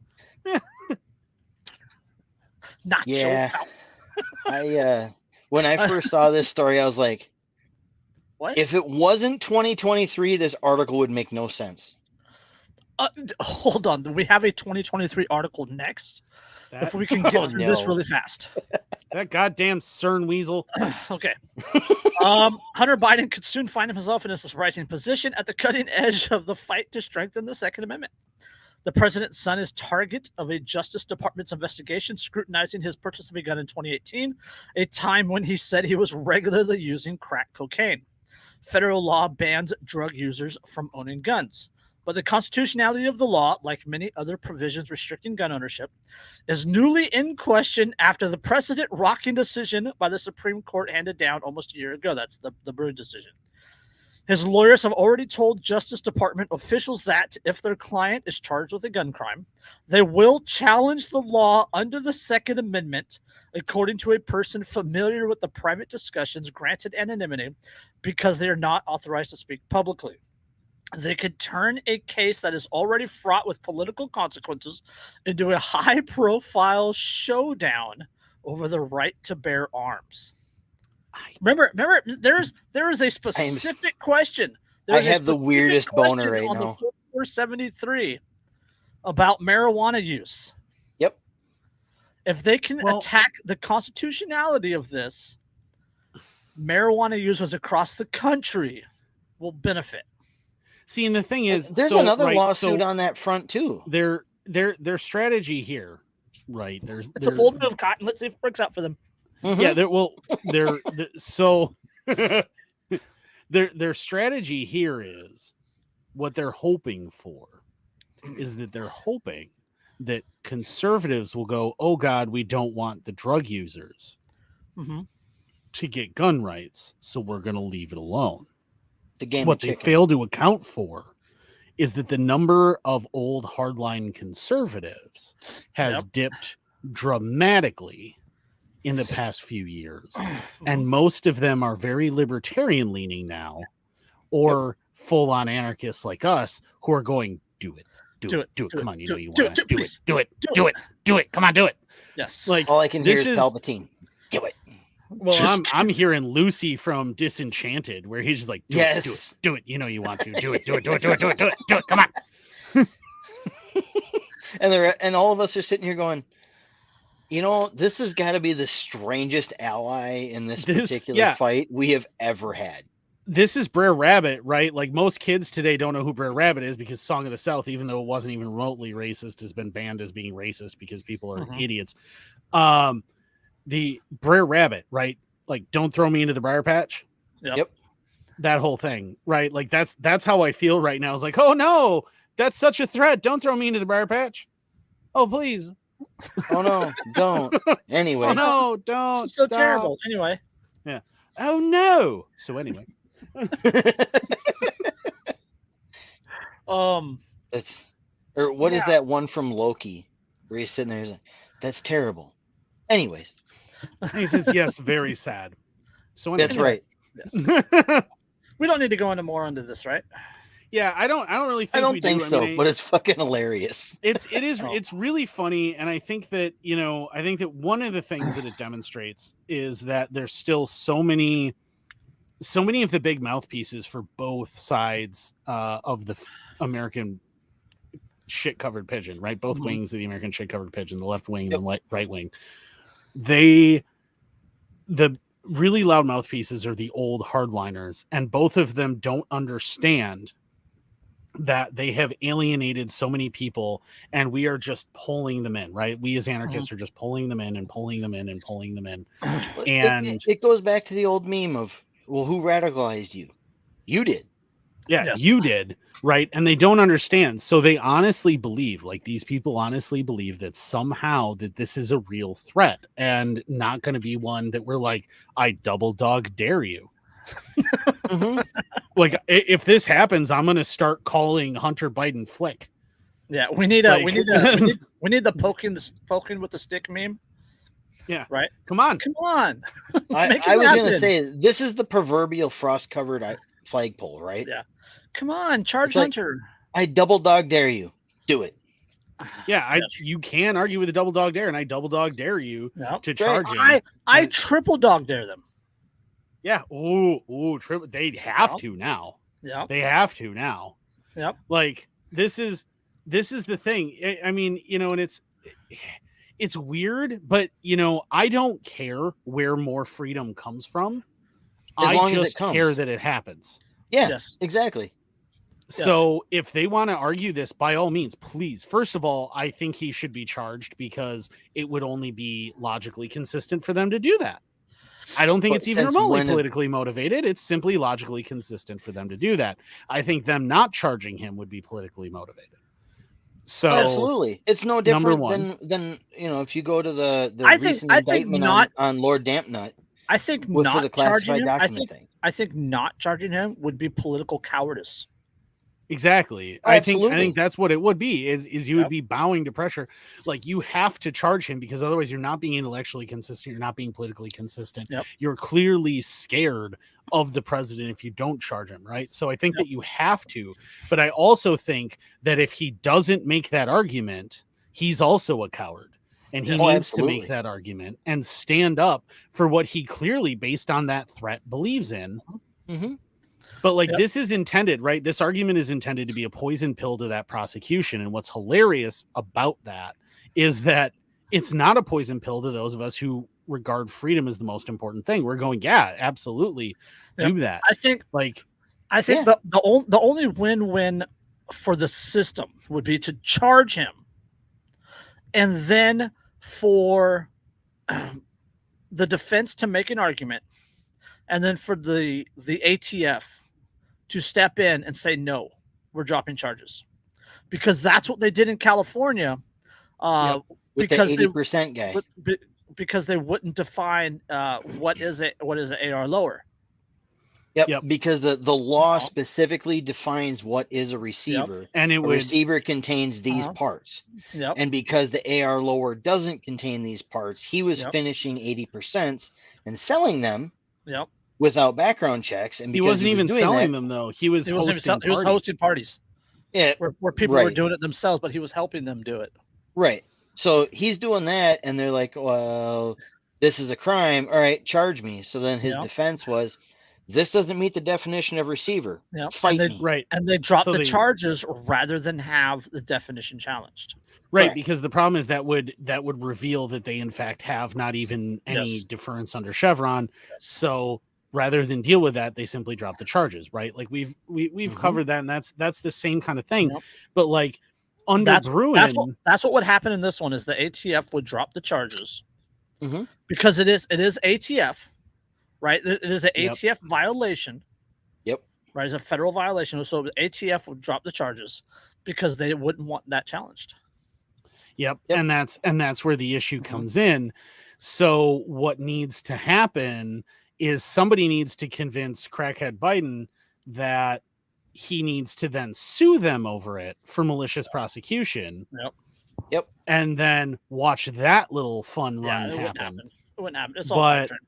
Not yeah. When I first saw this story, I was like, what? If it wasn't 2023, this article would make no sense. Hold on. We have a 2023 article next. If we can get through this really fast. That goddamn CERN weasel. Okay. Hunter Biden could soon find himself in a rising position at the cutting edge of the fight to strengthen the Second Amendment. The president's son is target of a Justice Department's investigation scrutinizing his purchase of a gun in 2018, a time when he said he was regularly using crack cocaine. Federal law bans drug users from owning guns, but the constitutionality of the law, like many other provisions restricting gun ownership, is newly in question after the precedent-rocking decision by the Supreme Court handed down almost a year ago. That's the Bruen decision. His lawyers have already told Justice Department officials that if their client is charged with a gun crime, they will challenge the law under the Second Amendment, according to a person familiar with the private discussions granted anonymity because they are not authorized to speak publicly. They could turn a case that is already fraught with political consequences into a high-profile showdown over the right to bear arms. Remember, there is a specific question. I have the weirdest boner right now. The 473 about marijuana use. Yep. If they can attack the constitutionality of this, marijuana users across the country will benefit. See, and the thing is, there's another lawsuit on that front too. Their strategy here, right? It's a bold move, Cotton. Let's see if it works out for them. Mm-hmm. Yeah, their strategy here is what they're hoping for is that they're hoping that conservatives will go, oh God, we don't want the drug users to get gun rights, so we're going to leave it alone. What they fail to account for is that the number of old hardline conservatives has dipped dramatically in the past few years, and most of them are very libertarian leaning now, or full-on anarchists like us who are going, do it. Come on, you know you want to do it. Come on, do it. Yes. Like all I can hear is Palpatine. Do it. Well, I'm hearing Lucy from Disenchanted, where he's just like, do it. You know you want to do it. Come on. And all of us are sitting here going, you know, this has got to be the strangest ally in this particular fight we have ever had. This is Brer Rabbit, right? Like most kids today don't know who Brer Rabbit is because Song of the South, even though it wasn't even remotely racist, has been banned as being racist because people are idiots. The Brer Rabbit, right? Like, don't throw me into the briar patch. Yep. That whole thing, right? Like that's how I feel right now. It's like, oh no, that's such a threat. Don't throw me into the briar patch. Oh, please. Oh no, don't. Anyway. Oh no, don't. It's so terrible. Anyway. Yeah. Oh no. So anyway. What is that one from Loki where he's sitting there? He's like, That's terrible. Anyways. He says, yes, very sad. So That's right. Yes. We don't need to go into more into this, right? Yeah, I don't really think I don't we think do. so, I mean, but it's fucking hilarious. It's really funny, and I think that one of the things that it demonstrates is that there's still so many of the big mouthpieces for both sides of the American shit covered pigeon, right? Both wings of the American shit covered pigeon, the left wing and the right wing. The really loud mouthpieces are the old hardliners, and both of them don't understand that they have alienated so many people, and we are just pulling them in, right? We as anarchists are just pulling them in and pulling them in and pulling them in. And it goes back to the old meme of, well, who radicalized you? You did. Yeah, Yes. You did, right? And they don't understand. So they honestly believe, like these people honestly believe that somehow that this is a real threat and not going to be one that we're like, I double dog dare you. Like if this happens, I'm going to start calling Hunter Biden Flick. Yeah, we need the poking with the stick meme. Yeah, right. Come on. I was going to say, this is the proverbial frost covered flagpole, right? Yeah. Come on, charge Hunter. I double dog dare you. Do it. Yeah, you can argue with a double dog dare, and I double dog dare you to charge him. I triple dog dare them. Yeah. Ooh, triple. They have to now. Yeah. They have to now. Yep. Like this is the thing. I mean, and it's weird, but I don't care where more freedom comes from. I just care that it happens. Yeah, yes. Exactly. So if they want to argue this, by all means, please. First of all, I think he should be charged because it would only be logically consistent for them to do that. I don't think it's even remotely politically motivated. It's simply logically consistent for them to do that. I think them not charging him would be politically motivated. So absolutely, it's no different than if you go to the recent indictment on Lord Dampnut. I think not charging him. I think not charging him would be political cowardice. Exactly. I think that's what it would be is you would be bowing to pressure. Like you have to charge him because otherwise you're not being intellectually consistent. You're not being politically consistent. You're clearly scared of the president if you don't charge him. Right. So I think that you have to, but I also think that if he doesn't make that argument, he's also a coward. And he needs to make that argument and stand up for what he clearly, based on that threat, believes in. Mm-hmm. But this is intended, right? This argument is intended to be a poison pill to that prosecution. And what's hilarious about that is that it's not a poison pill to those of us who regard freedom as the most important thing. We're going, yeah, absolutely do that. I think the only win-win for the system would be to charge him, and then for the defense to make an argument, and then for the ATF to step in and say, no, we're dropping charges, because that's what they did in California. With because the 80% guy, because they wouldn't define what is an AR lower. Yep. Because the law specifically defines what is a receiver, and a receiver contains these parts. And because the AR lower doesn't contain these parts, he was finishing 80% and selling them. Without background checks, and he wasn't even selling them though. He was hosting parties. Yeah, where people were doing it themselves, but he was helping them do it. Right. So he's doing that, and they're like, "Well, this is a crime. All right, charge me." So then his defense was, "This doesn't meet the definition of receiver. Fight me." Right. And they dropped the charges rather than have the definition challenged. Right, because the problem is that would reveal that they in fact have not even any deference under Chevron. So rather than deal with that, they simply drop the charges, right? Like we've covered that, and that's the same kind of thing. But like under Bruen, that's what would happen in this one is the ATF would drop the charges because it is ATF, right? It is an ATF violation. Right, it's a federal violation. So the ATF would drop the charges because they wouldn't want that challenged. And that's where the issue comes in. So what needs to happen is somebody needs to convince crackhead Biden that he needs to then sue them over it for malicious prosecution. Yep. And then watch that little fun run it happen. It wouldn't happen. It's all pipe dream.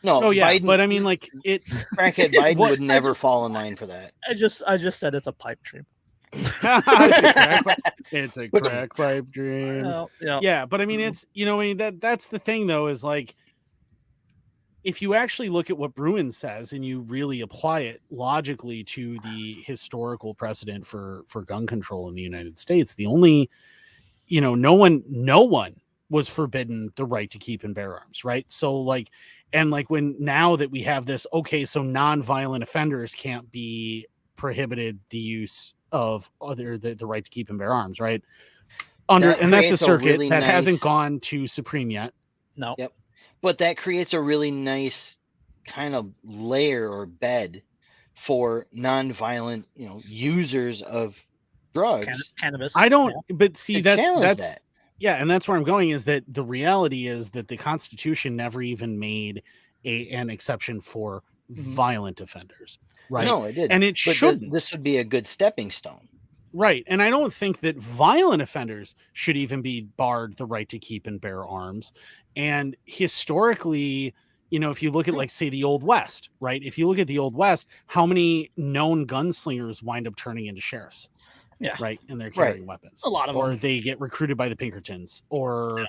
No, oh yeah, Biden, but I mean, like crackhead Biden would never fall in line for that. I just said it's a pipe dream. It's a crack pipe dream. Yeah, but I mean, it's that's the thing though, is like, if you actually look at what Bruen says and you really apply it logically to the historical precedent for gun control in the United States, the only, no one was forbidden the right to keep and bear arms, right? So like, and like now that we have this, okay, so non-violent offenders can't be prohibited the use of the right to keep and bear arms, right? And that's a circuit that hasn't gone to Supreme yet. No. Yep. But that creates a really nice kind of layer or bed for non-violent, users of drugs. Cannabis. I don't, but see, that's that. Yeah, and that's where I'm going, is that the reality is that the Constitution never even made an exception for violent offenders, right? No, it didn't. And it shouldn't. This would be a good stepping stone. Right. And I don't think that violent offenders should even be barred the right to keep and bear arms. And historically, if you look at, like, say, the Old West, right? If you look at the Old West, how many known gunslingers wind up turning into sheriffs? Yeah. Right. And they're carrying weapons. A lot of them. Or they get recruited by the Pinkertons or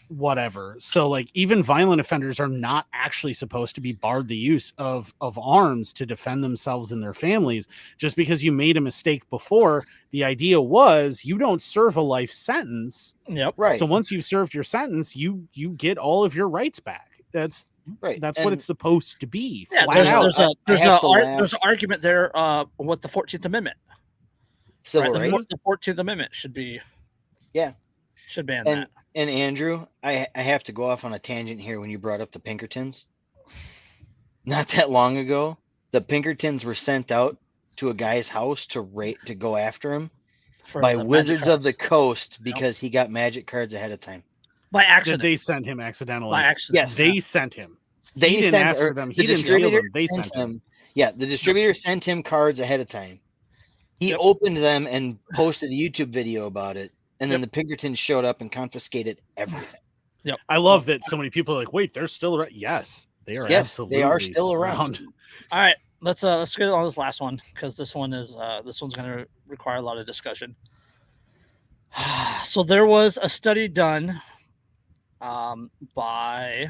whatever. So, like, even violent offenders are not actually supposed to be barred the use of arms to defend themselves and their families. Just because you made a mistake before, the idea was you don't serve a life sentence. Yep. Right. So once you've served your sentence, you get all of your rights back. That's right. That's what it's supposed to be. Yeah, there's an argument there with the 14th Amendment. Civil rights. The 14th Amendment should ban that. And Andrew, I have to go off on a tangent here when you brought up the Pinkertons. Not that long ago, the Pinkertons were sent out to a guy's house to go after him by Wizards of the Coast because he got magic cards ahead of time. By accident. Did they send him accidentally? By accident. Yes. They sent him. He didn't ask for them. He didn't steal them. They sent him. Yeah, the distributor sent him cards ahead of time. He opened them and posted a YouTube video about it, and then the Pinkertons showed up and confiscated everything. Yep. I love that so many people are like, wait, they're still around. Yes, they are. Yes, absolutely they are still around. All right, let's get on this last one, because this one's going to require a lot of discussion. So there was a study done by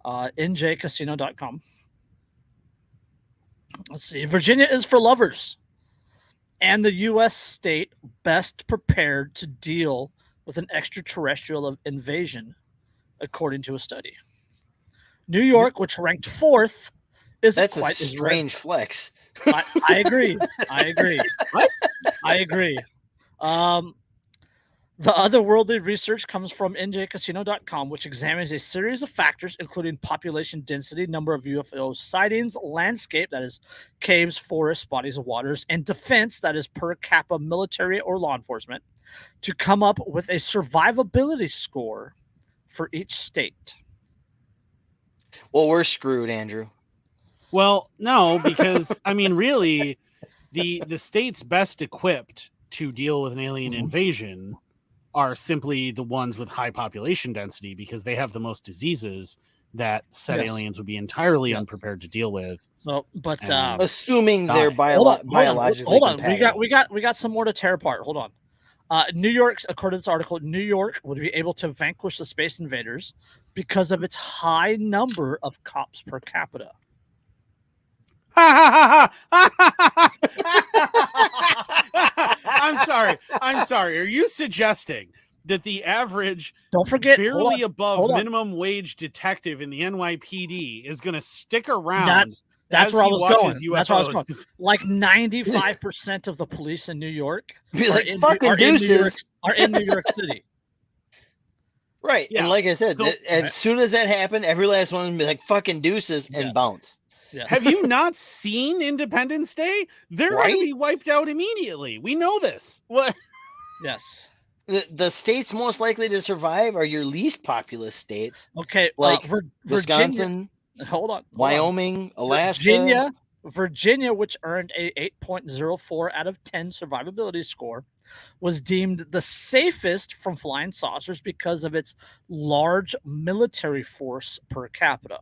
njcasino.com. Let's see. Virginia is for lovers, and the U.S. state best prepared to deal with an extraterrestrial invasion, according to a study. New York, which ranked 4th, isn't quite a strange flex. I agree. What? I agree. The otherworldly research comes from njcasino.com, which examines a series of factors, including population density, number of UFO sightings, landscape, that is caves, forests, bodies of waters, and defense, that is per capita military or law enforcement, to come up with a survivability score for each state. Well, we're screwed, Andrew. Well, no, because I mean, really, the states best equipped to deal with an alien invasion are simply the ones with high population density, because they have the most diseases that said aliens would be entirely unprepared to deal with. So, but assuming they're biologically hold on. We got some more to tear apart. Hold on. New York, according to this article, New York would be able to vanquish the space invaders because of its high number of cops per capita. I'm sorry. Are you suggesting that the average, don't forget, barely above minimum wage detective in the NYPD is going to stick around? That's where I was going. That's where I was going. Like 95% of the police in New York are in New York City. Right. Yeah. And like I said, as soon as that happened, every last one would be like fucking deuces and bounce. Yeah. Have you not seen Independence Day? They're going to be wiped out immediately. We know this. What? Yes. The states most likely to survive are your least populous states. Okay. Like Virginia. Wisconsin. Hold on. Wyoming, Alaska. Virginia, which earned a 8.04 out of 10 survivability score, was deemed the safest from flying saucers because of its large military force per capita.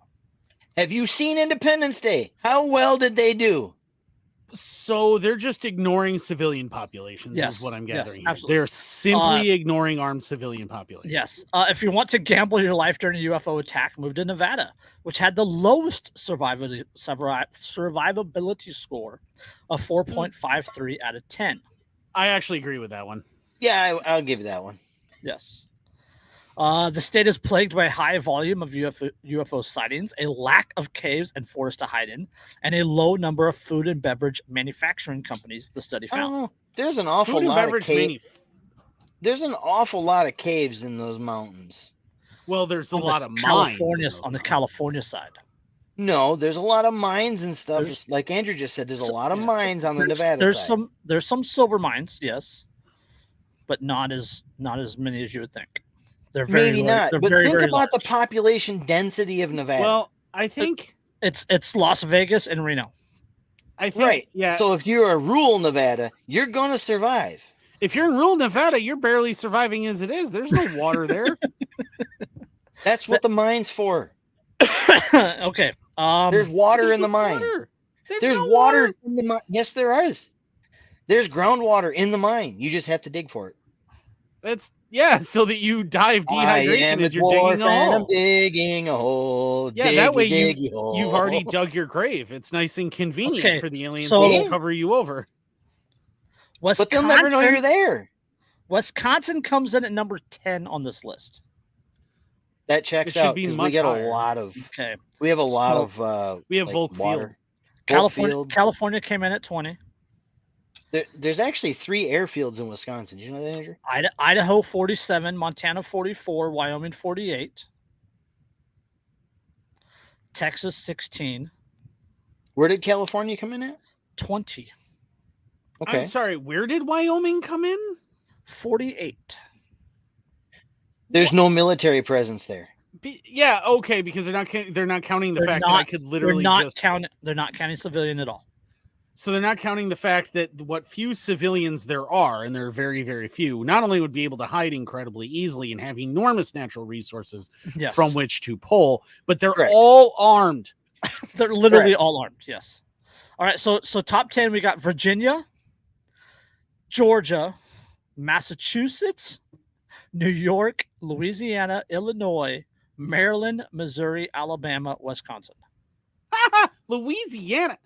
Have you seen Independence Day? How well did they do? So they're just ignoring civilian populations, Yes, is what I'm yes, gathering here. absolutely. They're simply ignoring armed civilian populations. Yes. If you want to gamble your life during a UFO attack, move to Nevada, which had the lowest survivability score of 4.53 out of 10. I actually agree with that one. Yeah, I'll give you that one. Yes. The state is plagued by a high volume of UFO sightings, a lack of caves and forests to hide in, and a low number of food and beverage manufacturing companies, the study found. There's an awful lot of caves. There's an awful lot of caves in those mountains. Well, there's a lot of California mines on the California side. No, there's a lot of mines and stuff. Like Andrew just said, there's a lot of mines on the Nevada side. There's some silver mines, yes, but not as many as you would think. They're very maybe not. But think about large. the population density of Nevada. Well, I think it's Las Vegas and Reno. I think right. Yeah. So if you're a rural Nevada, you're gonna survive. If you're in rural Nevada, you're barely surviving as it is. There's no water there. That's what the mine's for. Okay. There's water in the mine. There's no water in the mine. Yes, there is. There's groundwater in the mine. You just have to dig for it. So that you die of dehydration as you're digging a hole. I'm digging a hole. Yeah, that way you've already dug your grave. It's nice and convenient for the aliens to cover you over. But they'll never know you're there. Wisconsin comes in at number 10 on this list. That checks out because we get a lot of. Okay. We have a lot of. We have Volk Field. California came in at 20. There's actually 3 airfields in Wisconsin. Did you know that, Andrew? Idaho 47, Montana 44, Wyoming 48, Texas 16. Where did California come in at? 20. Okay. I'm sorry. Where did Wyoming come in? 48. There's no military presence there. Yeah, okay, because they're not counting the fact that I could literally they're not counting civilian at all. So they're not counting the fact that what few civilians there are, and there are very, very few, not only would be able to hide incredibly easily and have enormous natural resources from which to pull, but they're all armed. They're literally all armed, yes. All right, so top 10, we got Virginia, Georgia, Massachusetts, New York, Louisiana, Illinois, Maryland, Missouri, Alabama, Wisconsin. Louisiana.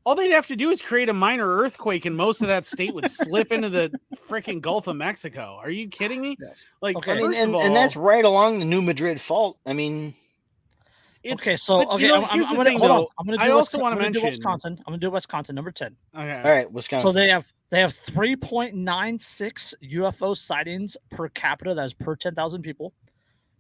All they'd have to do is create a minor earthquake and most of that state would slip into the freaking Gulf of Mexico. Are you kidding me? Yes. Like, okay. And that's right along the New Madrid Fault. I mean, okay, so I'm going to do Wisconsin. I'm going to do Wisconsin, number 10. Okay. All right, Wisconsin. So they have 3.96 UFO sightings per capita. That is per 10,000 people.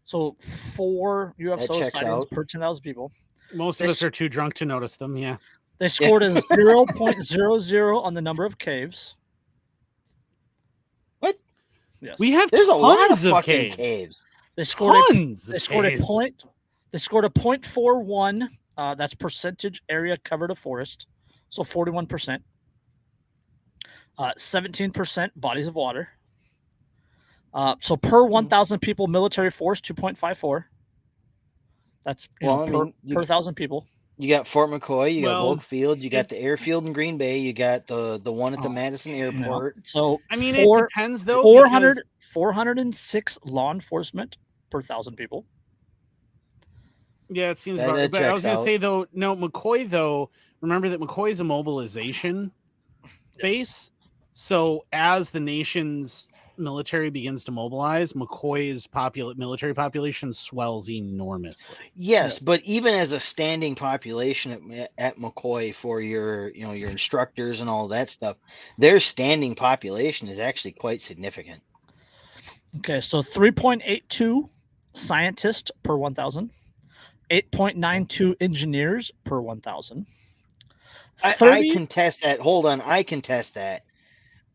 So 4 UFO sightings per 10,000 people. Most of us are too drunk to notice them. Yeah. They scored a 0.00 on the number of caves. What? Yes. We have There's a lot of fucking caves. They scored a 0.41. That's percentage area covered of forest. So 41%. 17% bodies of water. So per 1,000 people, military force 2.54. That's per 1,000 people. You got Fort McCoy, you got Volk Field, you got the airfield in Green Bay, you got the one at the Madison Airport. No. So I mean, it depends though. 406 law enforcement per 1,000 people. Yeah, it seems about right. But I was going to say though, no, McCoy though. Remember that McCoy is a mobilization base. So as the nation's military begins to mobilize, McCoy's military population swells enormously. Yes, but even as a standing population at McCoy for your instructors and all that stuff, their standing population is actually quite significant. Okay, so 3.82 scientists per 1,000, 8.92 engineers per 1,000. I contest that. Hold on, I contest that.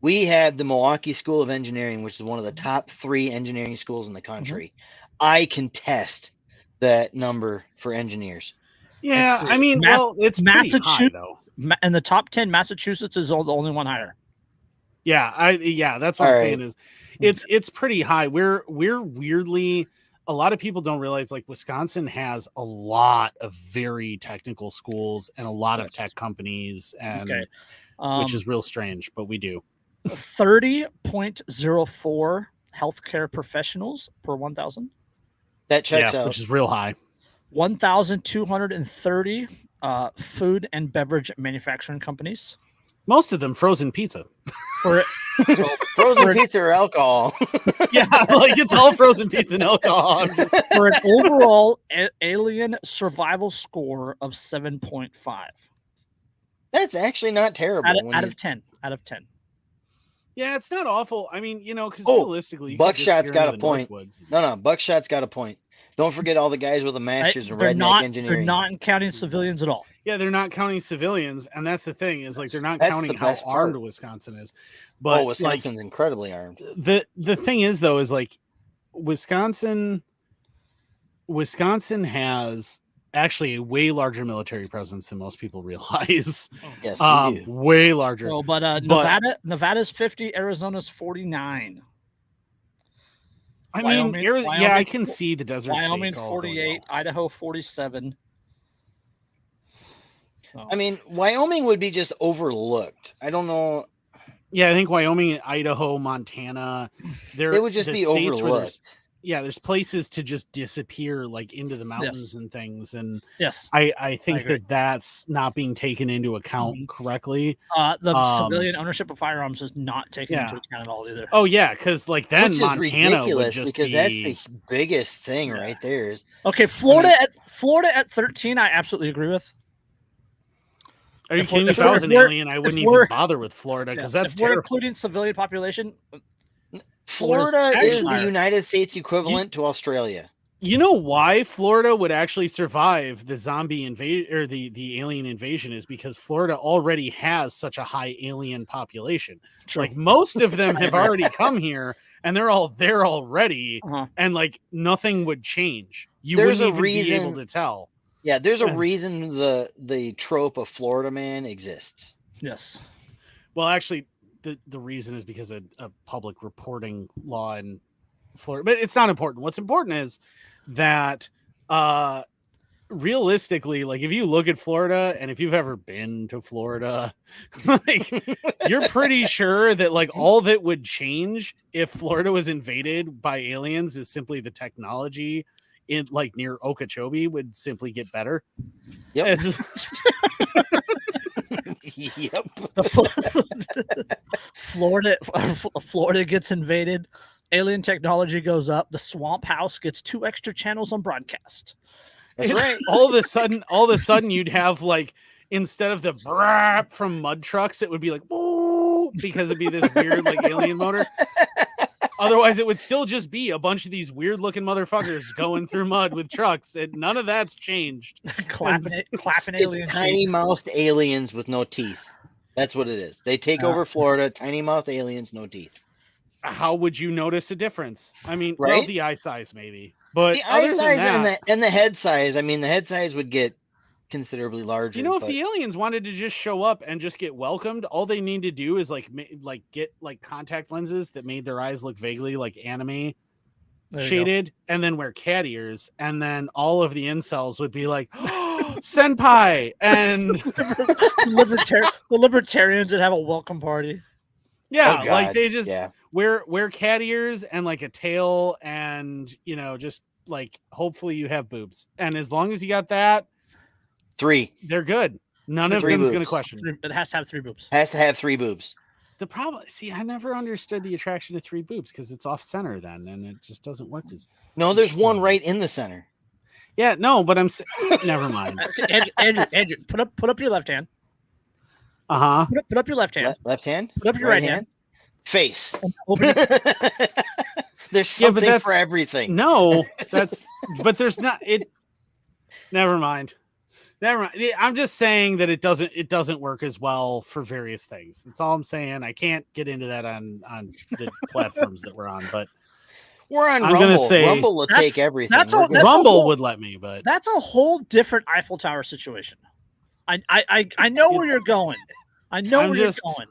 We have the Milwaukee School of Engineering, which is one of the top 3 engineering schools in the country. I contest that number for engineers. Yeah, I mean, well, it's pretty high, though. In the top 10, Massachusetts is the only one higher. Yeah, that's what I'm saying is it's pretty high. We're weirdly, a lot of people don't realize like Wisconsin has a lot of very technical schools and a lot of tech companies, and which is real strange, but we do. 30.04 healthcare professionals per 1,000. That checks out, which is real high. 1,230 food and beverage manufacturing companies. Most of them frozen pizza. Frozen pizza or alcohol. Yeah, like it's all frozen pizza and alcohol. For an overall alien survival score of 7.5. That's actually not terrible. Out of 10. Out of 10. Yeah, it's not awful. I mean, because realistically, Buckshot's got a point. No, Buckshot's got a point. Don't forget all the guys with a master's in redneck engineering. They're not counting civilians at all. Yeah, they're not counting civilians, and that's the thing is like they're not counting how armed Wisconsin is. But Wisconsin's incredibly armed. The thing is though is like Wisconsin has actually a way larger military presence than most people realize. Yes, we do. Way larger. Oh, but Nevada's 50, Arizona's 49. I mean, I can see the desert. Wyoming states 48, Idaho 47. So. I mean, Wyoming would be just overlooked. I don't know. Yeah, I think Wyoming, Idaho, Montana, they would just be overlooked. There's places to just disappear like into the mountains and things. And I think that's not being taken into account correctly. The civilian ownership of firearms is not taken into account at all either. Oh yeah, because like then which Montana would just because that's the biggest thing right there. Is Florida at 13. I absolutely agree with. Are you kidding me? If I was an alien, I wouldn't even bother with Florida because that's terrible. We're including civilian population. Florida is the United States equivalent to Australia. You know why Florida would actually survive the zombie invasion or the alien invasion is because Florida already has such a high alien population. True. Like most of them have already come here and they're all there already, and like nothing would change. There's wouldn't even be able to tell. Yeah, there's a reason the trope of Florida man exists. Yes. Well, actually, the reason is because of a public reporting law in Florida, but it's not important. What's important is that realistically, like if you look at Florida and if you've ever been to Florida, like you're pretty sure that like all that would change if Florida was invaded by aliens is simply the technology in like near Okeechobee would simply get better. Yep. Yep. Florida gets invaded. Alien technology goes up. The Swamp House gets 2 extra channels on broadcast. That's right. All of a sudden, you'd have like instead of the brap from mud trucks, it would be like because it'd be this weird like alien motor. Otherwise, it would still just be a bunch of these weird looking motherfuckers going through mud with trucks, and none of that's changed. clapping alien tiny mouthed aliens with no teeth. That's what it is. They take over Florida. Tiny mouthed aliens, no teeth. How would you notice a difference? I mean, well, the eye size maybe, but the eye size and the head size. I mean, the head size would get considerably larger. You know, if the aliens wanted to just show up and just get welcomed, all they need to do is like get like contact lenses that made their eyes look vaguely like anime shaded, and then wear cat ears, and then all of the incels would be like, oh, senpai, and the libertarians would have a welcome party. Yeah, like they just wear cat ears and like a tail, and just like hopefully you have boobs, and as long as you got that. 3. They're good. None of them's going to question. It has to have 3 boobs. Has to have 3 boobs. The problem, I never understood the attraction to 3 boobs because it's off center then, and it just doesn't work as. No, there's one right in the center. Yeah, no, but never mind. Andrew, put up your left hand. Put up your left hand. Left hand. Put up your right hand. Face. There's something for everything. No, but there's not it. Never mind. I'm just saying that it doesn't work as well for various things. That's all I'm saying. I can't get into that on the platforms that we're on, but We're on I'm Rumble. gonna say Rumble will take everything. Rumble would let me, but that's a whole different Eiffel Tower situation. I know where you're going. I know where you're going,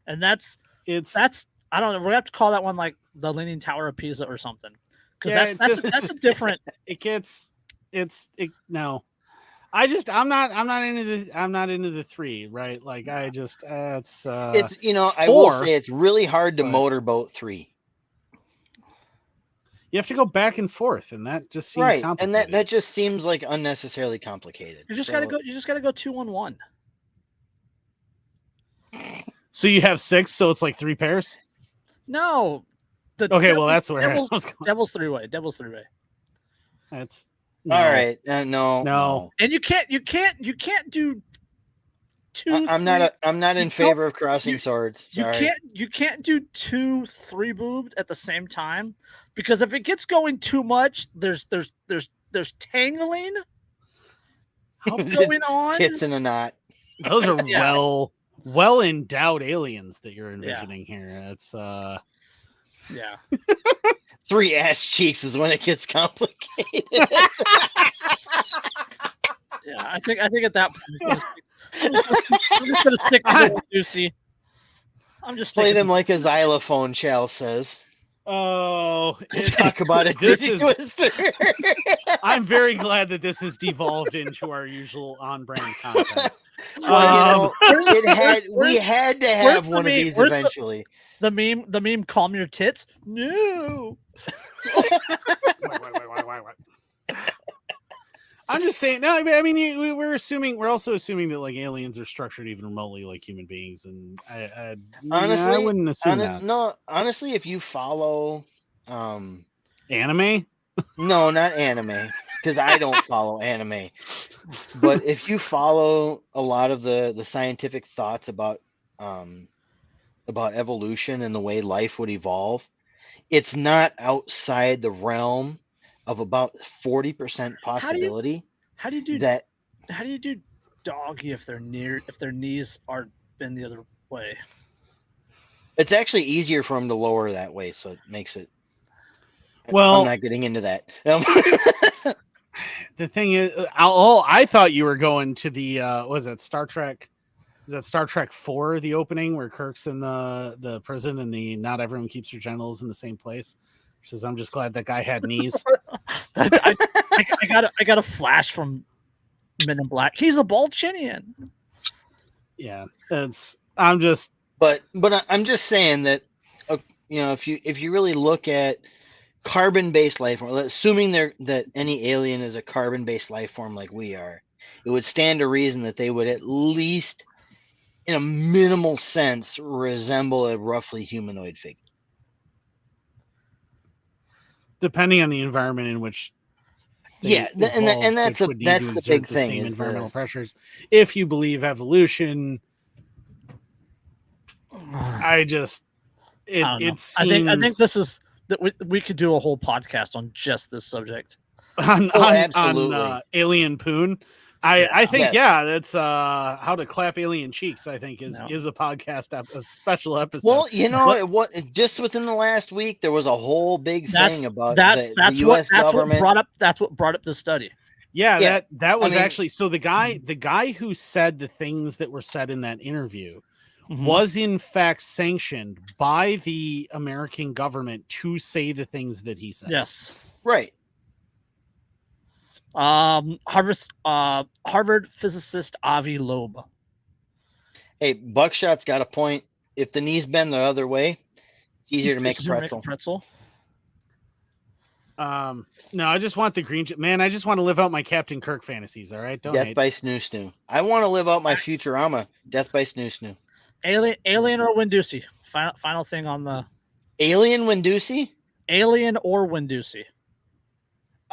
and that's I don't know. We're gonna have to call that one like the Leaning Tower of Pisa or something, because that's a different. No. I'm not into the 3, right? Like it's I will say it's really hard to motorboat 3. You have to go back and forth, and that just seems complicated. And that just seems like unnecessarily complicated. You just gotta go 2-on-1. So you have 6, so it's like 3 pairs? No. That's where Devil's three-way. That's all right. No. And you can't do 2. I'm not in favor of crossing swords. Sorry. You can't do 2 3-boobed at the same time, because if it gets going too much, there's tangling going on. Tits in a knot. Those are well endowed aliens that you're envisioning here. It's 3 ass cheeks is when it gets complicated. I think at that point I'm just gonna stick to Juicy. I'm just play them like a xylophone. Chal says. Oh, talk about it. This is. I'm very glad that this has devolved into our usual on-brand content. We had to have one of these eventually. The meme. Call me your tits. No. Wait. I'm just saying. No, I mean, we're also assuming that like aliens are structured even remotely like human beings, and I wouldn't assume that. No, honestly, if you follow, anime. No, not anime, because I don't follow anime. But if you follow a lot of the scientific thoughts about evolution and the way life would evolve, it's not outside the realm of about 40% possibility. How do you do that? How do you do doggy if their knees are bent the other way? It's actually easier for them to lower that way, so it makes it. Well, I'm not getting into that. The thing is, I thought you were going to the was that Star Trek? Is that Star Trek 4, the opening where Kirk's in the prison and not everyone keeps their genitals in the same place? Says, I'm just glad that guy had knees. I got a flash from Men in Black. He's a Balchinian. Yeah, I'm just saying that if you really look at carbon-based life form, assuming that any alien is a carbon-based life form like we are, it would stand to reason that they would at least, in a minimal sense, resemble a roughly humanoid figure. Depending on the environment in which that's the big thing. Same environmental pressures. If you believe evolution, I think this is that we could do a whole podcast on just this subject. Absolutely. On alien poon. I think that's how to clap alien cheeks. I think is a podcast, a special episode. Well, just within the last week there was a whole big thing about the U.S. government. That's what brought up the study. Yeah. That was actually so. The guy who said the things that were said in that interview was in fact sanctioned by the American government to say the things that he said. Yes. Right. Harvard physicist Avi Loeb. Hey, Buckshot's got a point. If the knees bend the other way, it's easier to make a pretzel. No, I just want the green. Man, I just want to live out my Captain Kirk fantasies. All right, Death by Snoo Snoo. I want to live out my Futurama. Death by Snoo Snoo. Alien or Windussi. Final thing on the Alien Windussi. Alien or Windussi.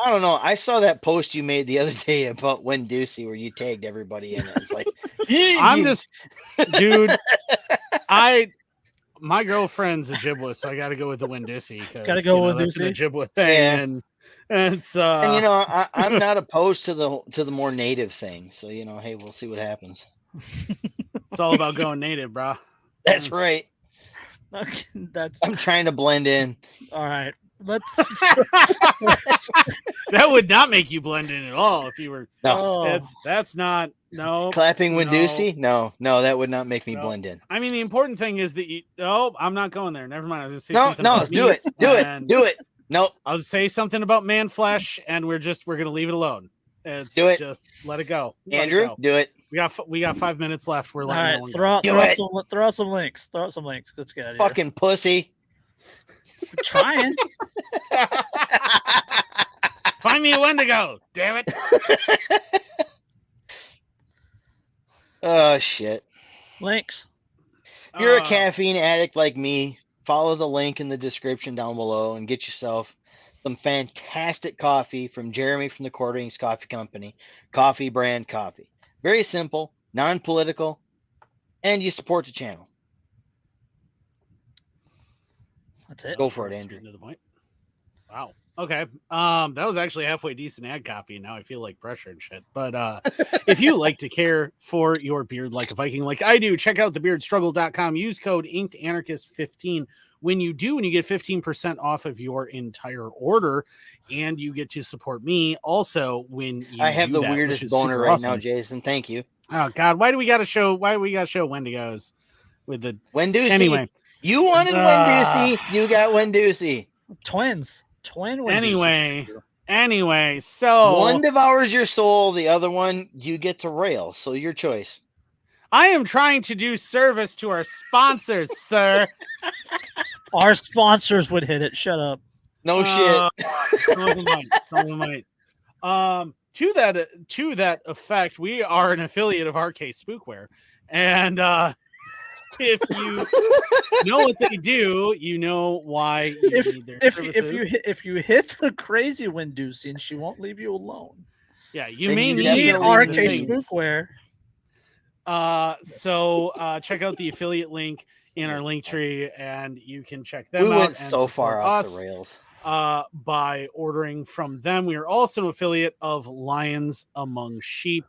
I don't know. I saw that post you made the other day about Windussi where you tagged everybody in it. It's like, dude, my girlfriend's Ojibwa, so I got to go with the Windussi because that's an Ojibwa thing, and it's I'm not opposed to the more native thing. So hey, we'll see what happens. It's all about going native, bro. That's right. Okay, I'm trying to blend in. All right. Let's. That would not make you blend in at all if you were. No. That's not no Clapping no, Windusi? No, that would not make me blend in. I mean, the important thing is that you. Oh, I'm not going there. Never mind. I was No, gonna say something about do it. Do it. Nope. I'll say something about man flesh, and we're gonna leave it alone. It's Do it. Just let it go. Andrew, do it. We got 5 minutes left. We're All letting right, go. throw out some links. Throw out some links. Let's get out of here. Fucking pussy. I'm trying. Find me a Wendigo, damn it. Oh shit. Links. If you're a caffeine addict like me, follow the link in the description down below and get yourself some fantastic coffee from Jeremy from the Quarterings Coffee Company. Coffee brand coffee. Very simple, non-political, and you support the channel. That's it. Go for it, Andrew. To the point. Wow. Okay. That was actually halfway decent ad copy. Now I feel like pressure and shit. But if you like to care for your beard like a Viking, like I do, check out thebeardstruggle.com. Use code InkedAnarchist15 when you do, and you get 15% off of your entire order, and you get to support me also when you I have the that, weirdest boner right awesome. now, Jason. Thank you. Oh God, why do we got to show Wendigos with the Wendusi? Anyway, you wanted Wendusi, you got Wendusi. Twins. Twin Wendusi. Anyway, so one devours your soul, the other one you get to rail. So your choice. I am trying to do service to our sponsors, sir. Our sponsors would hit it. Shut up. No shit. Some of them might. To that effect, we are an affiliate of RK Spookware, and if you know what they do, you know why you need their services. If you hit the crazy Wendusi, and she won't leave you alone. Yeah, you Then may you need RK things. Spookware. So check out the affiliate link in our link tree, and you can check them out. We went and so far off us, the rails. By ordering from them. We are also an affiliate of Lions Among Sheep.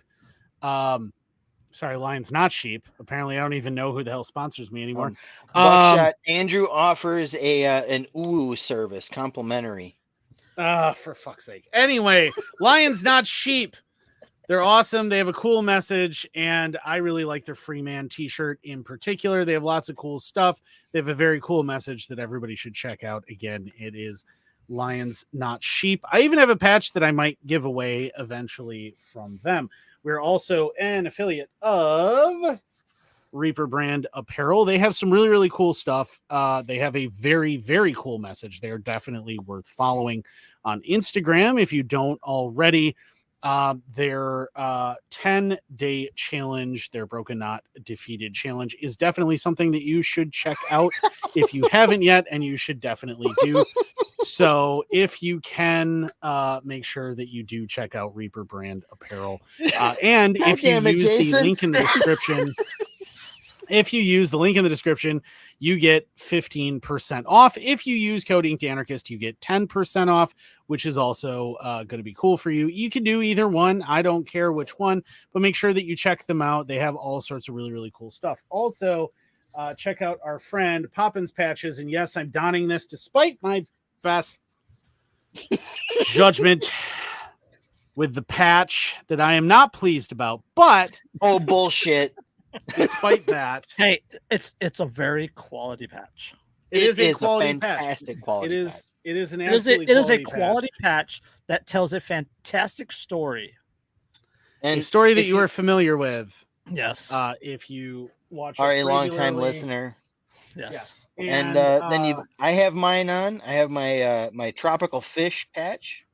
Sorry, Lions Not Sheep. Apparently, I don't even know who the hell sponsors me anymore. Buckshot Andrew offers an ooh service, complimentary. For fuck's sake. Anyway, Lions Not Sheep. They're awesome. They have a cool message, and I really like their Free Man t-shirt in particular. They have lots of cool stuff. They have a very cool message that everybody should check out. Again, it is Lions Not Sheep. I even have a patch that I might give away eventually from them. We're also an affiliate of Reaper Brand Apparel. They have some really, really cool stuff. They have a very, very cool message. They're definitely worth following on Instagram if you don't already. Their 10-day challenge, their Broken Not Defeated challenge, is definitely something that you should check out if you haven't yet, and you should definitely do. So if you can, make sure that you do check out Reaper Brand Apparel. And if you use the link in the description, you get 15% off. If you use code InkedAnarchist, you get 10% off, which is also going to be cool for you. You can do either one. I don't care which one, but make sure that you check them out. They have all sorts of really, really cool stuff. Also, check out our friend Poppins Patches. And yes, I'm donning this despite my best judgment with the patch that I am not pleased about. But oh, bullshit. Despite that, hey, it's a very quality patch. It is a fantastic patch. quality. It is an it absolutely is a quality patch that tells a fantastic story. And a story that you are familiar with. Yes. If you watch are a long time listener. Yes. And then I have mine on. I have my my tropical fish patch.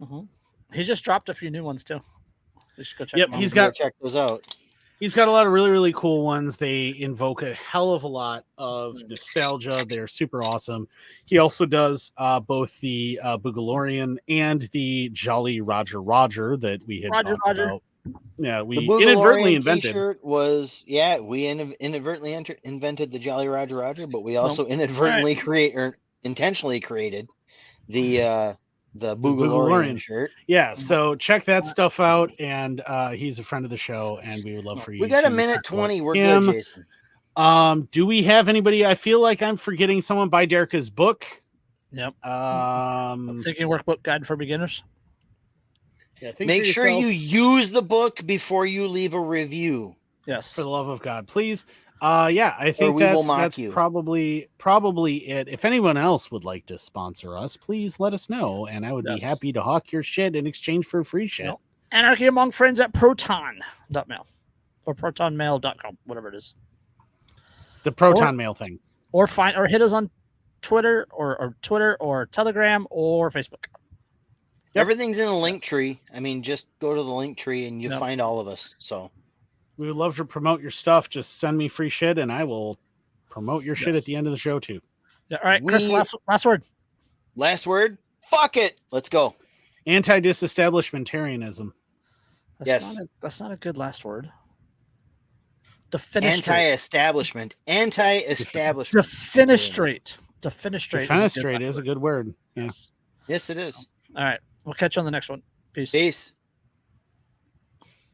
Mm-hmm. He just dropped a few new ones too. Just go check them out. Check those out. He's got a lot of really, really cool ones. They invoke a hell of a lot of nostalgia. They're super awesome. He also does both the Boogalorian and the Jolly Roger Roger that we had talked about. Yeah, we inadvertently invented. T-shirt was we inadvertently invented the Jolly Roger Roger, but we also inadvertently intentionally created the Boogalorian shirt. Yeah, so check that stuff out, and he's a friend of the show, and we would love for you. We got a minute 20. We're good, Jason. Do we have anybody? I feel like I'm forgetting someone. Buy Dereka's book. Yep. Um, Thinking workbook guide for beginners. yeah, think Make for sure you yourself, use the book before you leave a review. Yes. for the love of God, please. Yeah, I think we will that's mock you. probably it. If anyone else would like to sponsor us, please let us know, and I would be Yes. happy to hawk your shit in exchange for free shit. Yep. Anarchy Among Friends at proton.mail or protonmail.com, whatever it is. The Proton Mail thing. Or hit us on Twitter or Telegram or Facebook. Yep. Everything's in a link tree. I mean, just go to the link tree and you'll find all of us. So we would love to promote your stuff. Just send me free shit and I will promote your shit at the end of the show too. Yeah, all right, Chris, last word. Last word? Fuck it. Let's go. Anti-disestablishmentarianism. That's not a good last word. Anti-establishment. Anti-establishment. Defenestrate. Defenestrate is a good word. Yes. Yes, it is. All right. We'll catch you on the next one. Peace. Peace.